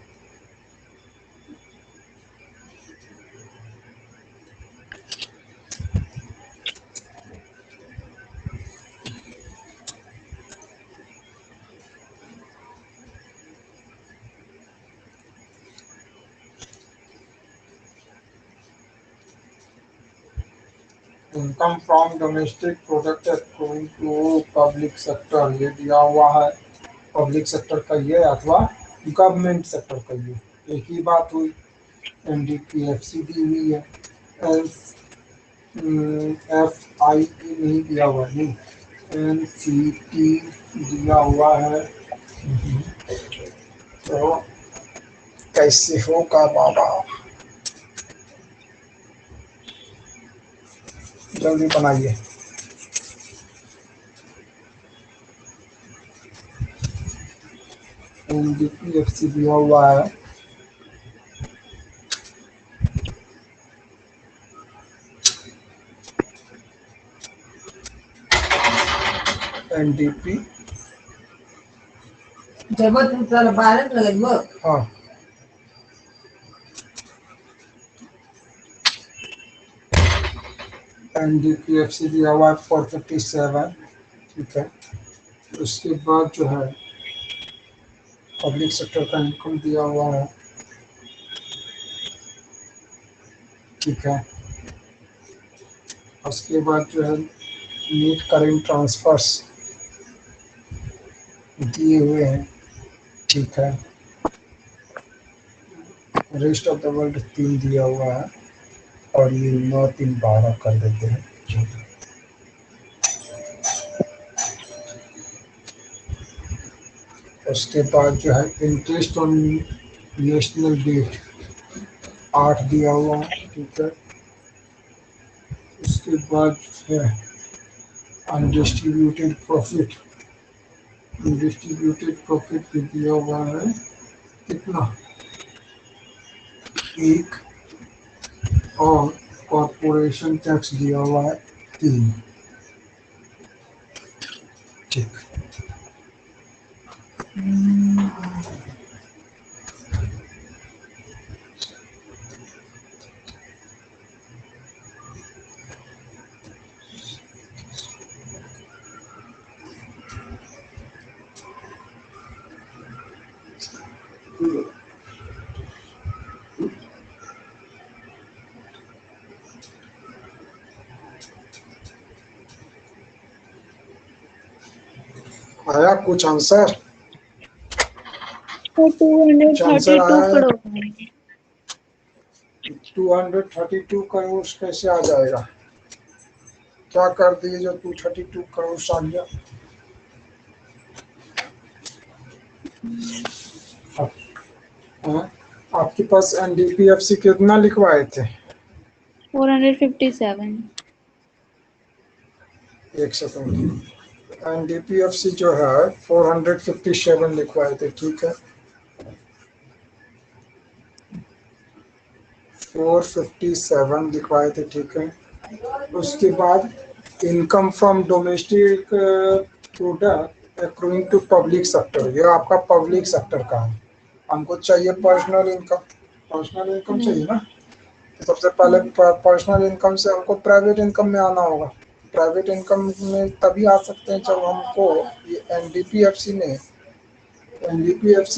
Income from domestic product according to public sector, ये दिया हुआ है पब्लिक सेक्टर का ये, अथवा गवर्नमेंट सेक्टर का ये, एक ही बात हुई। एनडीपीएफसी दी हुई है, एफ आई ई नहीं दिया हुआ, नहीं एन सी टी दिया हुआ है। तो कैसे होगा बाबा? जल्दी बनाइए। एनडीपीएफसी दिया हुआ है एनडीपी, हाँ एनडीपीएफसी दिया हुआ है 457, ठीक है। उसके बाद जो है पब्लिक सेक्टर का इनकम दिया हुआ है, ठीक है। उसके बाद जो है नेट करेंट ट्रांसफर्स दिए हुए हैं, ठीक है। रेस्ट ऑफ द वर्ल्ड 3 दिया हुआ है, और ये 9 3 12 कर देते हैं। उसके बाद जो है इंटरेस्ट ऑन नेशनल डेट 8 दिया हुआ है, ठीक है। उसके बाद जो है अनडिस्ट्रीब्यूटेड प्रॉफिट, अनडिस्ट्रीब्यूटेड प्रॉफिट भी दिया हुआ है कितना? 1, और कॉरपोरेशन टैक्स दिया हुआ है 3, ठीक। आया कुछ आंसर? तो टू हंड्रेड कुछ थर्टी आंसर टू आया है? करोड़ 232 करोड़ कैसे आ जाएगा? क्या कर दिए जो 232 करोड़ आ गया? हाँ? आपके पास एनडीपीएफसी कितना लिखवाए थे? 457। एक सेकंड। एनडीपीएफसी जो है 457 लिखवाए थे, ठीक है। 457 लिखवाए थे, ठीक है। उसके बाद income from domestic product accruing to public sector, ये आपका पब्लिक सेक्टर का है। हमको चाहिए पर्सनल इनकम। पर्सनल इनकम चाहिए ना, तो सबसे पहले पर्सनल इनकम से हमको प्राइवेट इनकम में आना होगा। प्राइवेट इनकम में तभी आ सकते हैं जब हमको ये एनडीपीएफसी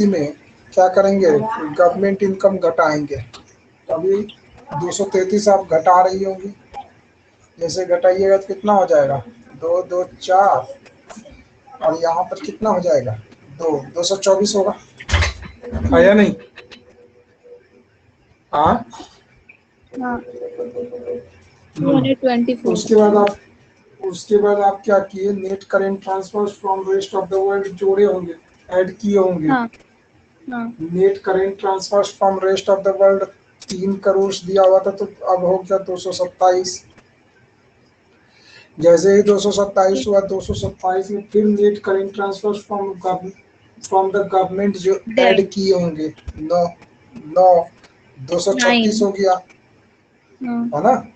में क्या करेंगे, गवर्नमेंट इनकम घटाएंगे। तभी 233 आप घटा रही होंगी, जैसे घटाइएगा तो कितना हो जाएगा? 2 2 4, और यहाँ पर कितना हो जाएगा? 224 होगा, है या नहीं? हाँ। हाँ, 224। उसके बाद आप क्या किए? Net current transfer from rest of the world जोड़े होंगे, ऐड किए होंगे। हाँ हाँ। Net current transfer from rest of the world 3 crore दिया हुआ था, तो अब हो गया 227। जैसे ही 227 हुआ, 227 में फिर net current transfer from the government जो डेट ऐड किए होंगे, 9 236 9। हो गया, हाँ है ना। हाँ।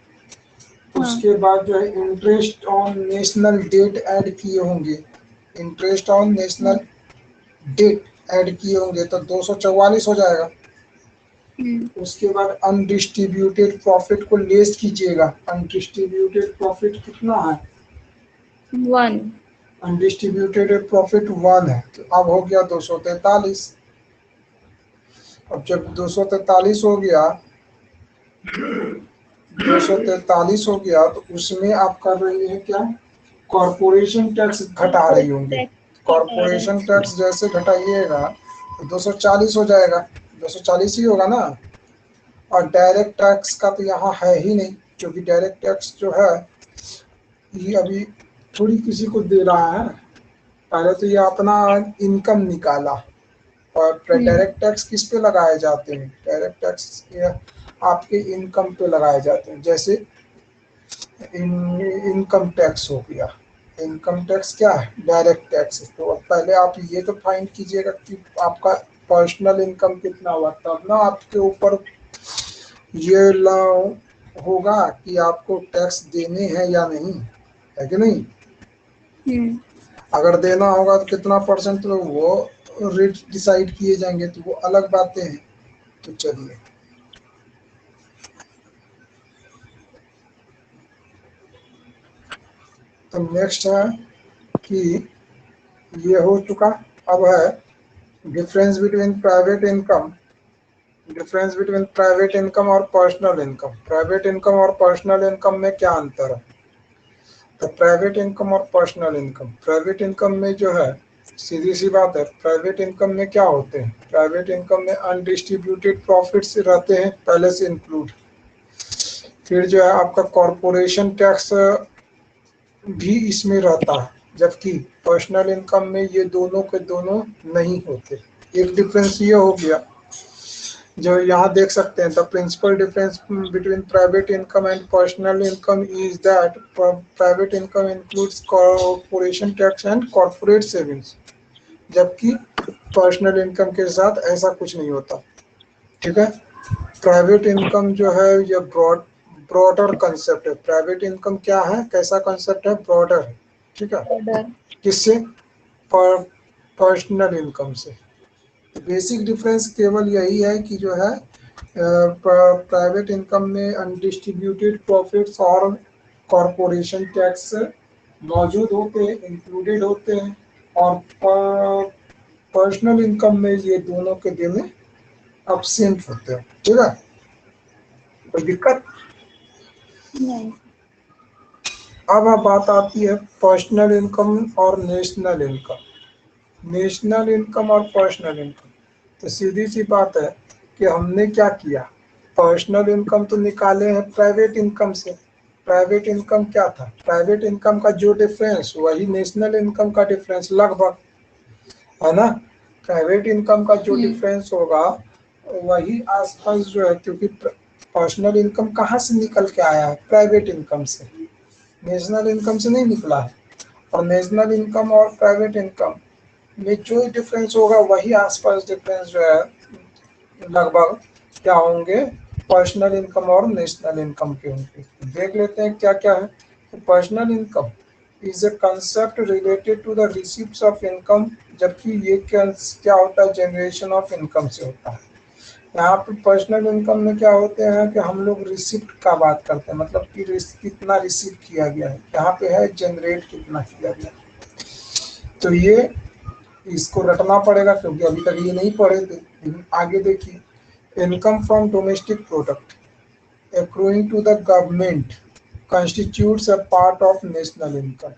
उसके बाद जो है interest on national debt add किए होंगे, interest on national debt add किए होंगे, तो 244 हो जाएगा। उसके बाद अनडिस्ट्रीब्यूटेड प्रॉफिट को लेस कीजिएगा। अनडिस्ट्रीब्यूटेड प्रॉफिट कितना है? 1। अनडिस्ट्रीब्यूटेड प्रॉफिट 1 है, तो अब हो गया 243। अब जब 243 हो गया, 243 हो गया, तो उसमें आप कर रही है क्या? कॉरपोरेशन टैक्स घटा रही होंगी। कॉरपोरेशन टैक्स जैसे घटाइएगा तो 240 हो जाएगा, 240 ही होगा ना। और डायरेक्ट टैक्स का तो यहाँ है ही नहीं, क्योंकि डायरेक्ट टैक्स जो है ये अभी थोड़ी किसी को दे रहा है। पहले तो ये अपना इनकम निकाला, और डायरेक्ट टैक्स किस पे लगाए जाते हैं? डायरेक्ट टैक्स ये आपके इनकम पे लगाए जाते हैं। जैसे इनकम टैक्स हो गया। इनकम टैक्स क्या है? Direct tax. तो अब पहले आप ये तो फाइंड कीजिएगा कि आपका पर्सनल इनकम कितना हुआ, तब ना आपके ऊपर ये होगा कि आपको टैक्स देने हैं या नहीं, है कि नहीं। अगर देना होगा तो कितना परसेंट, तो वो रेट डिसाइड किए जाएंगे, तो वो अलग बातें हैं। तो चलिए, तो नेक्स्ट है कि ये हो चुका। अब है difference between private income, difference between private income और पर्सनल इनकम। प्राइवेट इनकम और पर्सनल इनकम में क्या अंतर है? तो प्राइवेट इनकम और पर्सनल इनकम, प्राइवेट इनकम में जो है सीधी सी बात है, प्राइवेट इनकम में क्या होते हैं? प्राइवेट इनकम में अनडिस्ट्रीब्यूटेड प्रॉफिट्स रहते हैं पहले से इंक्लूड। फिर जो है आपका कॉरपोरेशन टैक्स भी इसमें रहता है, जबकि पर्सनल इनकम में ये दोनों के दोनों नहीं होते। एक डिफरेंस ये हो गया, जो यहाँ देख सकते हैं, the principal difference between private income and personal income is that private income includes corporation tax and corporate savings, जबकि पर्सनल इनकम के साथ ऐसा कुछ नहीं होता। ठीक है। प्राइवेट इनकम जो है ये ब्रॉडर कंसेप्ट है। प्राइवेट इनकम क्या है, कैसा कंसेप्ट है? ब्रॉडर है। ठीक है। किससे? पर्सनल इनकम से। बेसिक डिफरेंस केवल यही है कि जो है प्राइवेट इनकम में अनडिस्ट्रीब्यूटेड प्रॉफिट्स और कॉरपोरेशन टैक्स मौजूद होते हैं, इंक्लूडेड होते हैं, और पर्सनल इनकम में ये दोनों के दोनों एब्सेंट होते हैं। ठीक है, कोई दिक्कत नहीं। अब बात आती है पर्सनल इनकम और नेशनल इनकम। नेशनल इनकम और पर्सनल इनकम, तो सीधी सी बात है कि हमने क्या किया, पर्सनल इनकम तो निकाले हैं प्राइवेट इनकम से। प्राइवेट इनकम क्या था? प्राइवेट इनकम का जो डिफरेंस वही नेशनल इनकम का डिफरेंस लगभग, है ना। प्राइवेट इनकम का जो डिफरेंस होगा वही आसपास जो है, क्योंकि पर्सनल इनकम कहाँ से निकल के आया है? प्राइवेट इनकम से, नेशनल इनकम से नहीं निकला है। और नेशनल इनकम और प्राइवेट इनकम में जो डिफरेंस होगा वही आसपास डिफरेंस जो है लगभग क्या होंगे? पर्सनल इनकम और नेशनल इनकम के होंगे। देख लेते हैं क्या क्या है। Personal income is a concept related to the receipts of income, जबकि ये क्या होता है? जनरेशन ऑफ इनकम से होता है। यहाँ पे पर्सनल इनकम में क्या होते हैं कि हम लोग रिसिप्ट का बात करते हैं, मतलब कि कितना रिसीव किया गया है। यहाँ पे है जनरेट कितना किया गया। तो ये इसको रटना पड़ेगा क्योंकि अभी तक ये नहीं पढ़े थे। लेकिन आगे देखिए, income from domestic product accruing to the government constitutes a part of national income।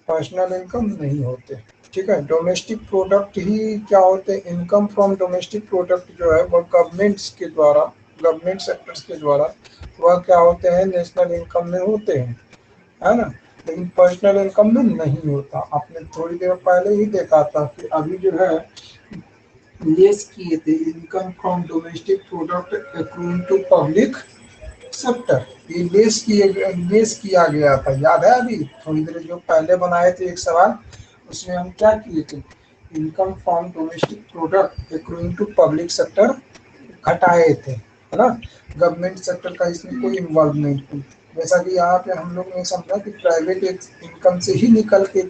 Personal income नहीं होते, ठीक है। डोमेस्टिक प्रोडक्ट ही क्या होते हैं? इनकम फ्रॉम डोमेस्टिक प्रोडक्ट जो है वह गवर्नमेंट्स के द्वारा, गवर्नमेंट सेक्टर्स के द्वारा वह क्या होते हैं? नेशनल इनकम में होते हैं, है ना। लेकिन पर्सनल इनकम में नहीं होता। आपने थोड़ी देर पहले ही देखा था कि अभी जो है लेस किए थे income from domestic product accruing to public sector. ये लेस किया गया था, याद है? अभी थोड़ी देर जो पहले बनाए थे एक सवाल, उसमें हम क्या किए थे? Income from domestic product accruing to public sector घटाए थे, है ना। गवर्नमेंट सेक्टर का इसमें कोई इन्वॉल्व नहीं थी। जैसा कि यहाँ पे हम लोग ने समझा कि प्राइवेट इनकम से ही निकल के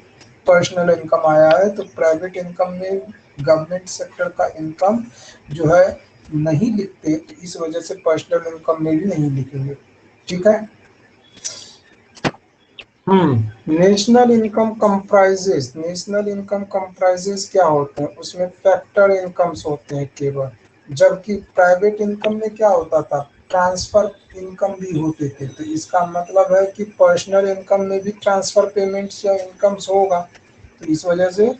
पर्सनल इनकम आया है, तो प्राइवेट इनकम में गवर्नमेंट सेक्टर का इनकम जो है नहीं लिखते, तो इस वजह से पर्सनल इनकम में भी नहीं लिखेंगे, ठीक है। National income comprises, national income comprises क्या होते हैं? उसमें फैक्टर इनकम्स होते हैं केवल, जबकि प्राइवेट इनकम में क्या होता था? ट्रांसफर इनकम भी होते थे। तो इसका मतलब है कि पर्सनल इनकम में भी ट्रांसफर पेमेंट्स या इनकम्स होगा। तो इस वजह से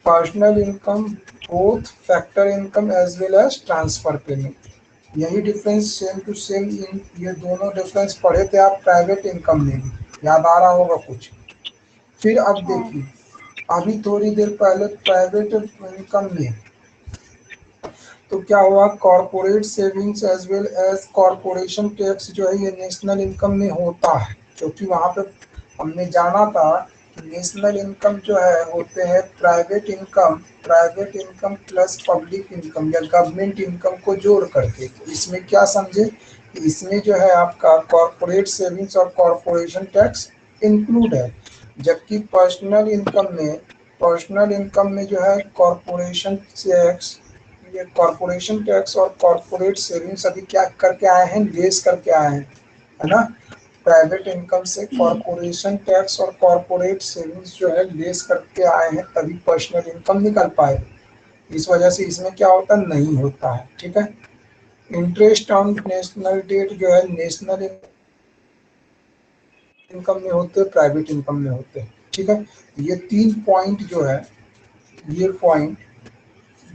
personal income both factor income as well as transfer payment. यही डिफरेंस सेम टू सेम इन ये दोनों डिफरेंस पढ़े थे आप प्राइवेट इनकम में भी, याद आ रहा होगा कुछ। फिर अब देखिए, अभी थोड़ी देर पहले प्राइवेट इनकम में तो क्या हुआ? Corporate savings as well as corporation tax जो है ये नेशनल इनकम में होता है, क्योंकि वहां पे हमने जाना था कि नेशनल इनकम जो है होते हैं private income plus public income या गवर्नमेंट इनकम को जोड़ करके। तो इसमें क्या समझे कि इसमें जो है आपका कॉरपोरेट सेविंग्स और कॉरपोरेशन टैक्स इंक्लूड है, जबकि पर्सनल इनकम में जो है कॉरपोरेशन टैक्स और कॉरपोरेट सेविंग्स अभी क्या करके आए हैं? लेस करके आए हैं, है ना। प्राइवेट इनकम से कॉरपोरेशन टैक्स और कॉरपोरेट सेविंग्स जो है लेस करके आए हैं, तभी पर्सनल इनकम निकल पाए। इस वजह से इसमें क्या होता? नहीं होता है, ठीक है। इंटरेस्ट ऑन नेशनल डेट जो है नेशनल इनकम में होते हैं, प्राइवेट इनकम में होते हैं, ठीक है। ये 3 पॉइंट जो है, ये पॉइंट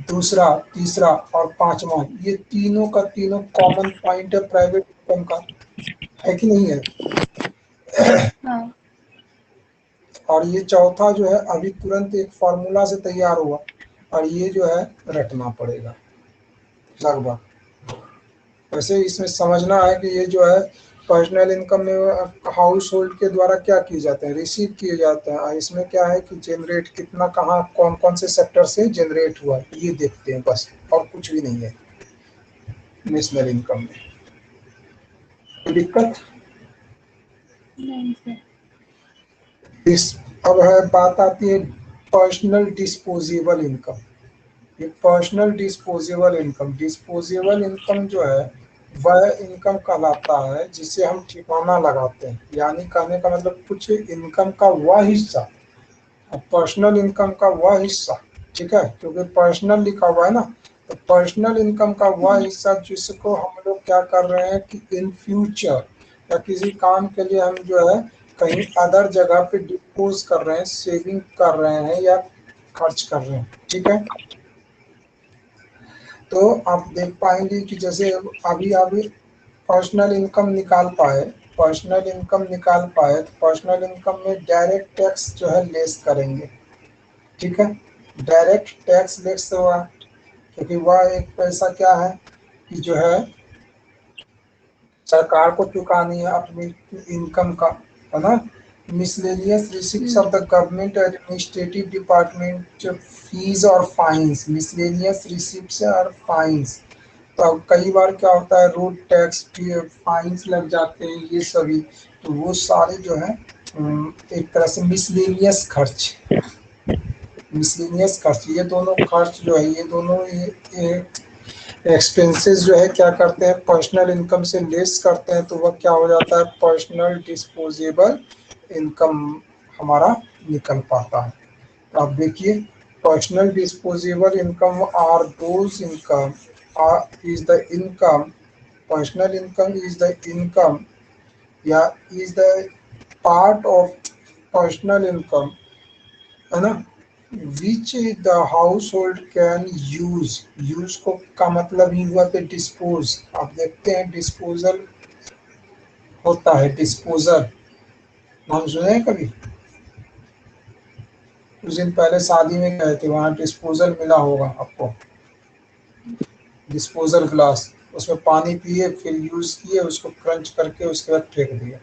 दूसरा, तीसरा और पांचवा, ये तीनों का तीनों कॉमन पॉइंट है प्राइवेट इनकम का, है कि नहीं है? हाँ। और ये चौथा जो है अभी तुरंत एक फॉर्मूला से तैयार हुआ, और ये जो है रटना पड़ेगा लगभग। वैसे इसमें समझना है कि ये जो है पर्सनल इनकम में हाउस होल्ड के द्वारा क्या किए जाते हैं? रिसीव किए जाते हैं। और इसमें क्या है कि जनरेट कितना, कहाँ, कौन कौन से सेक्टर से जनरेट हुआ, ये देखते हैं बस, और कुछ भी नहीं है नेशनल इनकम में। कोई दिक्कत? नहीं सर। अब है बात आती है पर्सनल डिस्पोजेबल इनकम। ये पर्सनल डिस्पोजेबल इनकम जो है वह इनकम कहलाता है जिसे हम ठिकाना लगाते हैं, यानी कहने का मतलब कुछ इनकम का वह हिस्सा, पर्सनल इनकम का वह हिस्सा, ठीक है, क्योंकि पर्सनल लिखा हुआ है ना। तो पर्सनल इनकम का वह हिस्सा जिसको हम लोग क्या कर रहे हैं कि इन फ्यूचर या किसी काम के लिए हम जो है कहीं अदर जगह पे डिपोज कर रहे हैं, सेविंग कर रहे हैं या खर्च कर रहे हैं, ठीक है। तो आप देख पाएंगे कि जैसे अभी अभी पर्सनल इनकम निकाल पाए, पर्सनल इनकम निकाल पाए तो पर्सनल इनकम में डायरेक्ट टैक्स जो है लेस करेंगे। ठीक है, डायरेक्ट टैक्स लेस हुआ क्योंकि वह एक पैसा क्या है कि जो है सरकार को चुकानी है अपनी इनकम का, है ना। Miscellaneous receipts of the government administrative department fees और फाइन्स, मिसलेनियस रिसिप्ट्स और फाइन्स। तो अब कई बार क्या होता है रोड टैक्स फाइन्स लग जाते हैं ये सभी, तो वो सारे जो है एक तरह से मिसलेनियस खर्च, मिसलेनियस खर्च, ये दोनों खर्च जो है ये दोनों ये एक्सपेंसेस जो है क्या करते हैं पर्सनल इनकम से लेस करते हैं, तो वह क्या हो जाता है पर्सनल डिस्पोजेबल इनकम हमारा निकल पाता है। तो आप देखिए personal disposable income are those income is the income, personal income is the income या is the part of personal income, है ना, which the household can use, use को का मतलब ही हुआ कि डिस्पोज, आप देखते हैं डिस्पोजल होता है, डिस्पोजल नाम सुने हैं कभी? कुछ दिन पहले शादी में गए थे वहां डिस्पोजल मिला होगा आपको, डिस्पोजल ग्लास, उसमें पानी पिए फिर यूज किए उसको क्रंच करके उसके बाद फेंक दिया।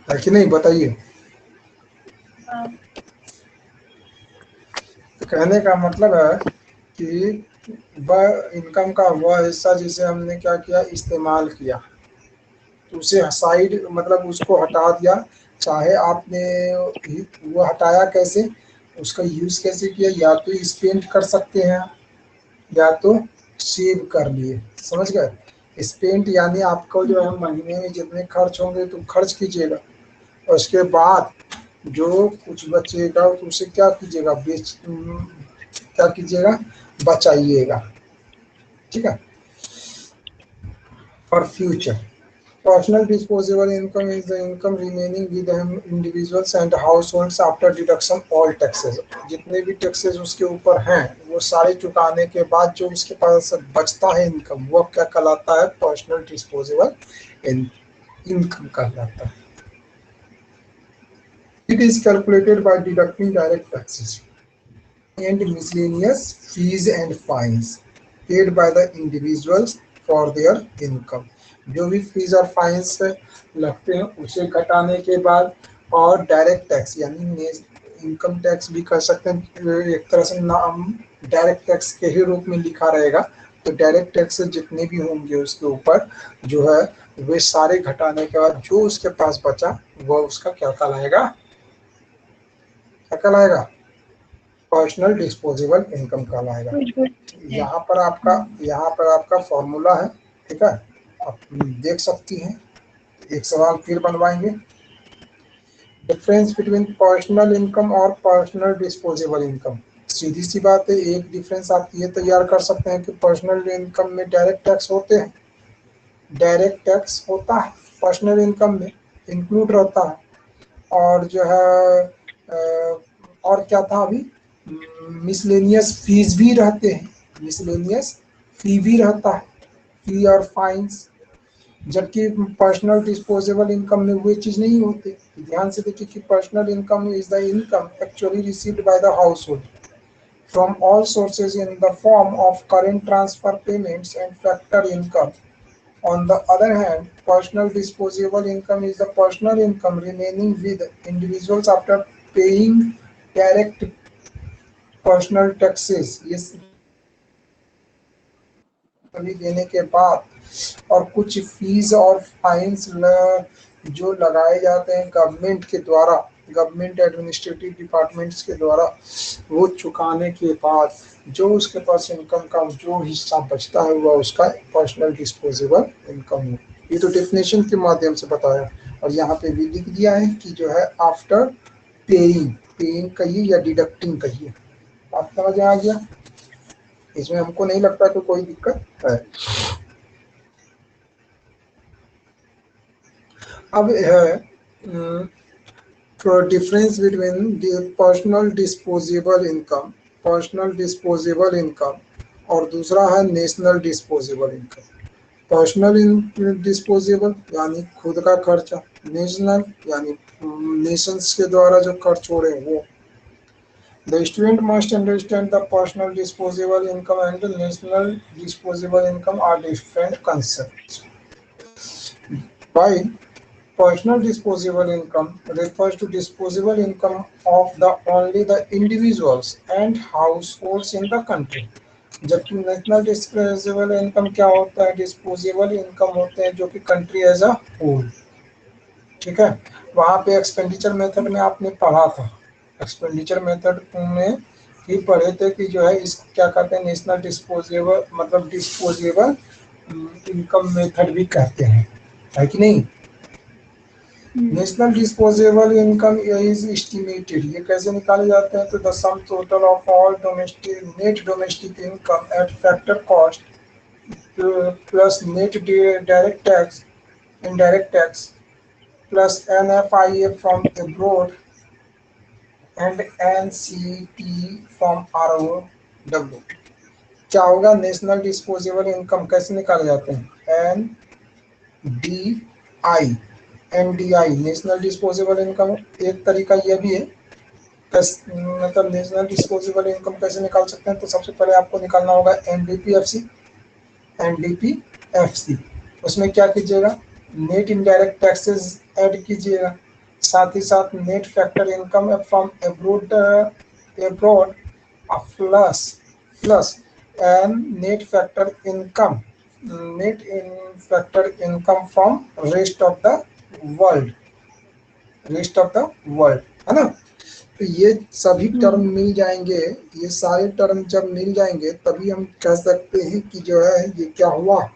है कि नहीं बताइए। हाँ। तो कहने का मतलब है कि वह इनकम का वह हिस्सा जिसे हमने क्या किया इस्तेमाल किया, तो उसे साइड मतलब उसको हटा दिया, चाहे आपने वो हटाया कैसे, उसका यूज कैसे किया, या तो स्पेंड कर सकते हैं या तो सेव कर लिए, समझ गए। स्पेंड यानी आपको जो है महीने में जितने खर्च होंगे तो खर्च कीजिएगा, और उसके बाद जो कुछ बचेगा तो उसे क्या कीजिएगा क्या कीजिएगा बचाइएगा। ठीक है, for future. Personal disposable income is the income remaining with individuals and households after deduction all taxes। जितने भी टैक्सेस उसके ऊपर हैं वो सारे चुकाने के बाद जो उसके पास बचता है इनकम वो क्या कहलाता है पर्सनल डिस्पोजेबल इनकम कहलाता है। It is calculated by deducting direct taxes and miscellaneous fees and fines paid by the individuals for their income। जो भी फीस और फाइन्स लगते हैं उसे घटाने के बाद, और डायरेक्ट टैक्स यानी इनकम टैक्स भी कर सकते हैं, एक तरह से नाम डायरेक्ट टैक्स के ही रूप में लिखा रहेगा, तो डायरेक्ट टैक्स जितने भी होंगे उसके ऊपर जो है वे सारे घटाने के बाद जो उसके पास बचा वह उसका क्या कहलाएगा, क्या कहलाएगा पर्सनल डिस्पोजेबल इनकम कहलाएगा। यहाँ पर आपका फॉर्मूला है, ठीक है, आप देख सकती हैं। एक सवाल फिर बनवाएंगे, डिफरेंस बिटवीन पर्सनल इनकम और पर्सनल डिस्पोजेबल इनकम। सीधी सी बात है, एक डिफरेंस आप ये तैयार कर सकते हैं कि पर्सनल इनकम में डायरेक्ट टैक्स होते हैं, डायरेक्ट टैक्स होता है पर्सनल इनकम में इंक्लूड रहता है, और जो है और क्या था अभी मिसलेनियस फीस भी रहते हैं, मिसलेनियस फी भी रहता है, फी और फाइन्स, जबकि पर्सनल डिस्पोजेबल इनकम में वो चीज नहीं होती। ध्यान से देखिए कि personal income is the income actually received by the house hold from all sources in the form of current transfer payments and factor income. On the other hand, personal disposable income is the personal income remaining with individuals after paying direct personal taxes, ये सभी देने के बाद, और कुछ फीस और फाइन्स जो लगाए जाते हैं गवर्नमेंट के द्वारा, गवर्नमेंट एडमिनिस्ट्रेटिव डिपार्टमेंट्स के द्वारा, वो चुकाने के बाद जो उसके पास इनकम का जो हिस्सा बचता है वह उसका पर्सनल डिस्पोजेबल इनकम है। ये तो डेफिनेशन के माध्यम से बताया, और यहाँ पे भी लिख दिया है कि जो है आफ्टर पेइंग, पेइंग कहिए या डिडक्टिंग कहिए, आप समझ आ गया, इसमें हमको नहीं लगता कि कोई दिक्कत है। अब है difference between personal disposable income personal disposable income और दूसरा है national disposable income. Personal disposable यानी खुद का खर्चा, नेशनल यानी नेशंस के द्वारा जो खर्च हो रहे हैं वो। The student must understand the personal disposable income and the national disposable income are different concepts. While personal disposable income refers to disposable income of the only the individuals and households in the country. जबकि नेशनल डिस्पोजेबल इनकम क्या होता है, डिस्पोजेबल इनकम होते हैं जो कि कंट्री एज अ होल। ठीक है, वहाँ पे एक्सपेंडिचर मेथड में आपने पढ़ा था, एक्सपेंडिचर मेथड में ही पढ़े थे कि जो है इस क्या कहते हैं, नेशनल डिस्पोजेबल मतलब डिस्पोजेबल इनकम मेथड भी कहते हैं, है कि नहीं। National disposable income is estimated, ये कैसे निकाले जाते हैं, तो the sum total of all domestic net domestic income eight factor cost plus net direct tax indirect tax plus NFIA from abroad and NCT from ROW। क्या होगा, नेशनल डिस्पोजेबल इनकम कैसे निकाले जाते हैं, NDI नेशनल डिस्पोजेबल इनकम। एक तरीका यह भी है, मतलब नेशनल डिस्पोजेबल इनकम कैसे निकाल सकते हैं, तो सबसे पहले आपको निकालना होगा NDPFC। उसमें क्या कीजिएगा, नेट इनडायरेक्ट टैक्सेस ऐड कीजिएगा, साथ ही साथ net factor income from abroad abroad plus plus and net factor income from world rest of the world, है ना। तो ये सभी टर्म मिल जाएंगे, ये सारे टर्म जब मिल जाएंगे तभी हम कह सकते हैं कि जो है ये क्या हुआ,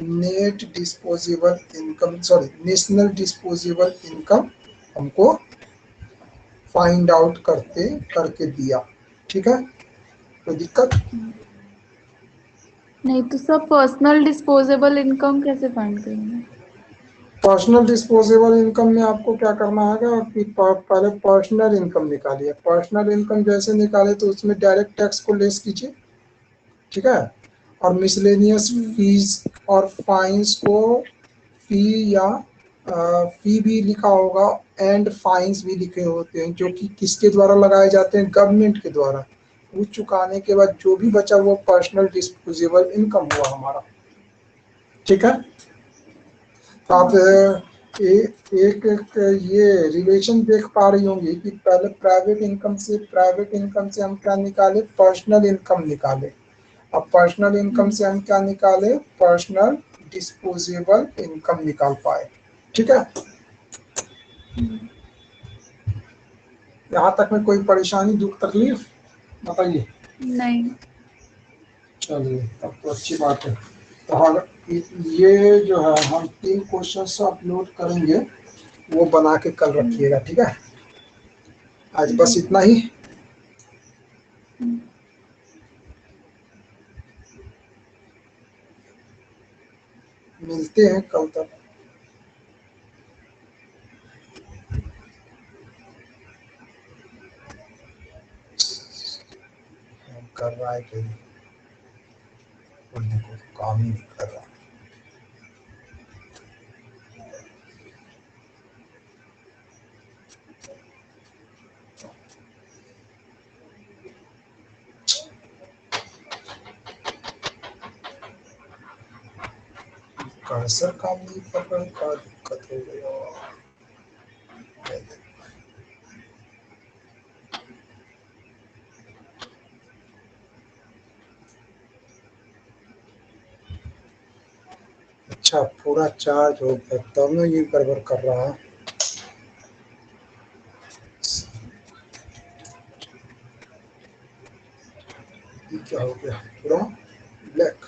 net disposable income sorry national disposable income हमको फाइंड आउट करके दिया। ठीक है, कोई दिक्कत नहीं तो सब पर्सनल डिस्पोजेबल इनकम कैसे फाइंड करेंगे। पर्सनल डिस्पोजेबल इनकम में आपको क्या करना है कि पहले पर्सनल इनकम निकालिए। पर्सनल इनकम जैसे निकाले तो उसमें डायरेक्ट टैक्स को लेस कीजिए, ठीक है, और मिसलेनियस फीस और फाइन्स को फी या फी भी लिखा होगा एंड फाइन्स भी लिखे होते हैं, जो कि किसके द्वारा लगाए जाते हैं, गवर्नमेंट के द्वारा। वो चुकाने के बाद जो भी बचा वो पर्सनल डिस्पोजेबल इनकम हुआ हमारा। ठीक है, तो आप एक ये रिलेशन देख पा रही होंगी कि पहले प्राइवेट इनकम से हम क्या निकाले, पर्सनल इनकम निकाले। अब पर्सनल इनकम से हम क्या निकाले, पर्सनल डिस्पोजेबल इनकम निकाल पाए। ठीक है, यहाँ तक में कोई परेशानी दुख तकलीफ बताइए। नहीं। चलिए तब तो अच्छी बात है। तो हम ये जो है हम 3 क्वेश्चन अपलोड करेंगे, वो बना के कल रखिएगा। ठीक है, आज बस इतना ही। मिलते हैं कल तक। कर रहा है कि काम ही नहीं कर रहा। कर्सर काम नहीं कर रहा, क्या दिक्कत हो गई। अच्छा, पूरा चार्ज हो गया तब ना ये गड़बड़ कर रहा है। ये क्या हो गया, पूरा ब्लैक।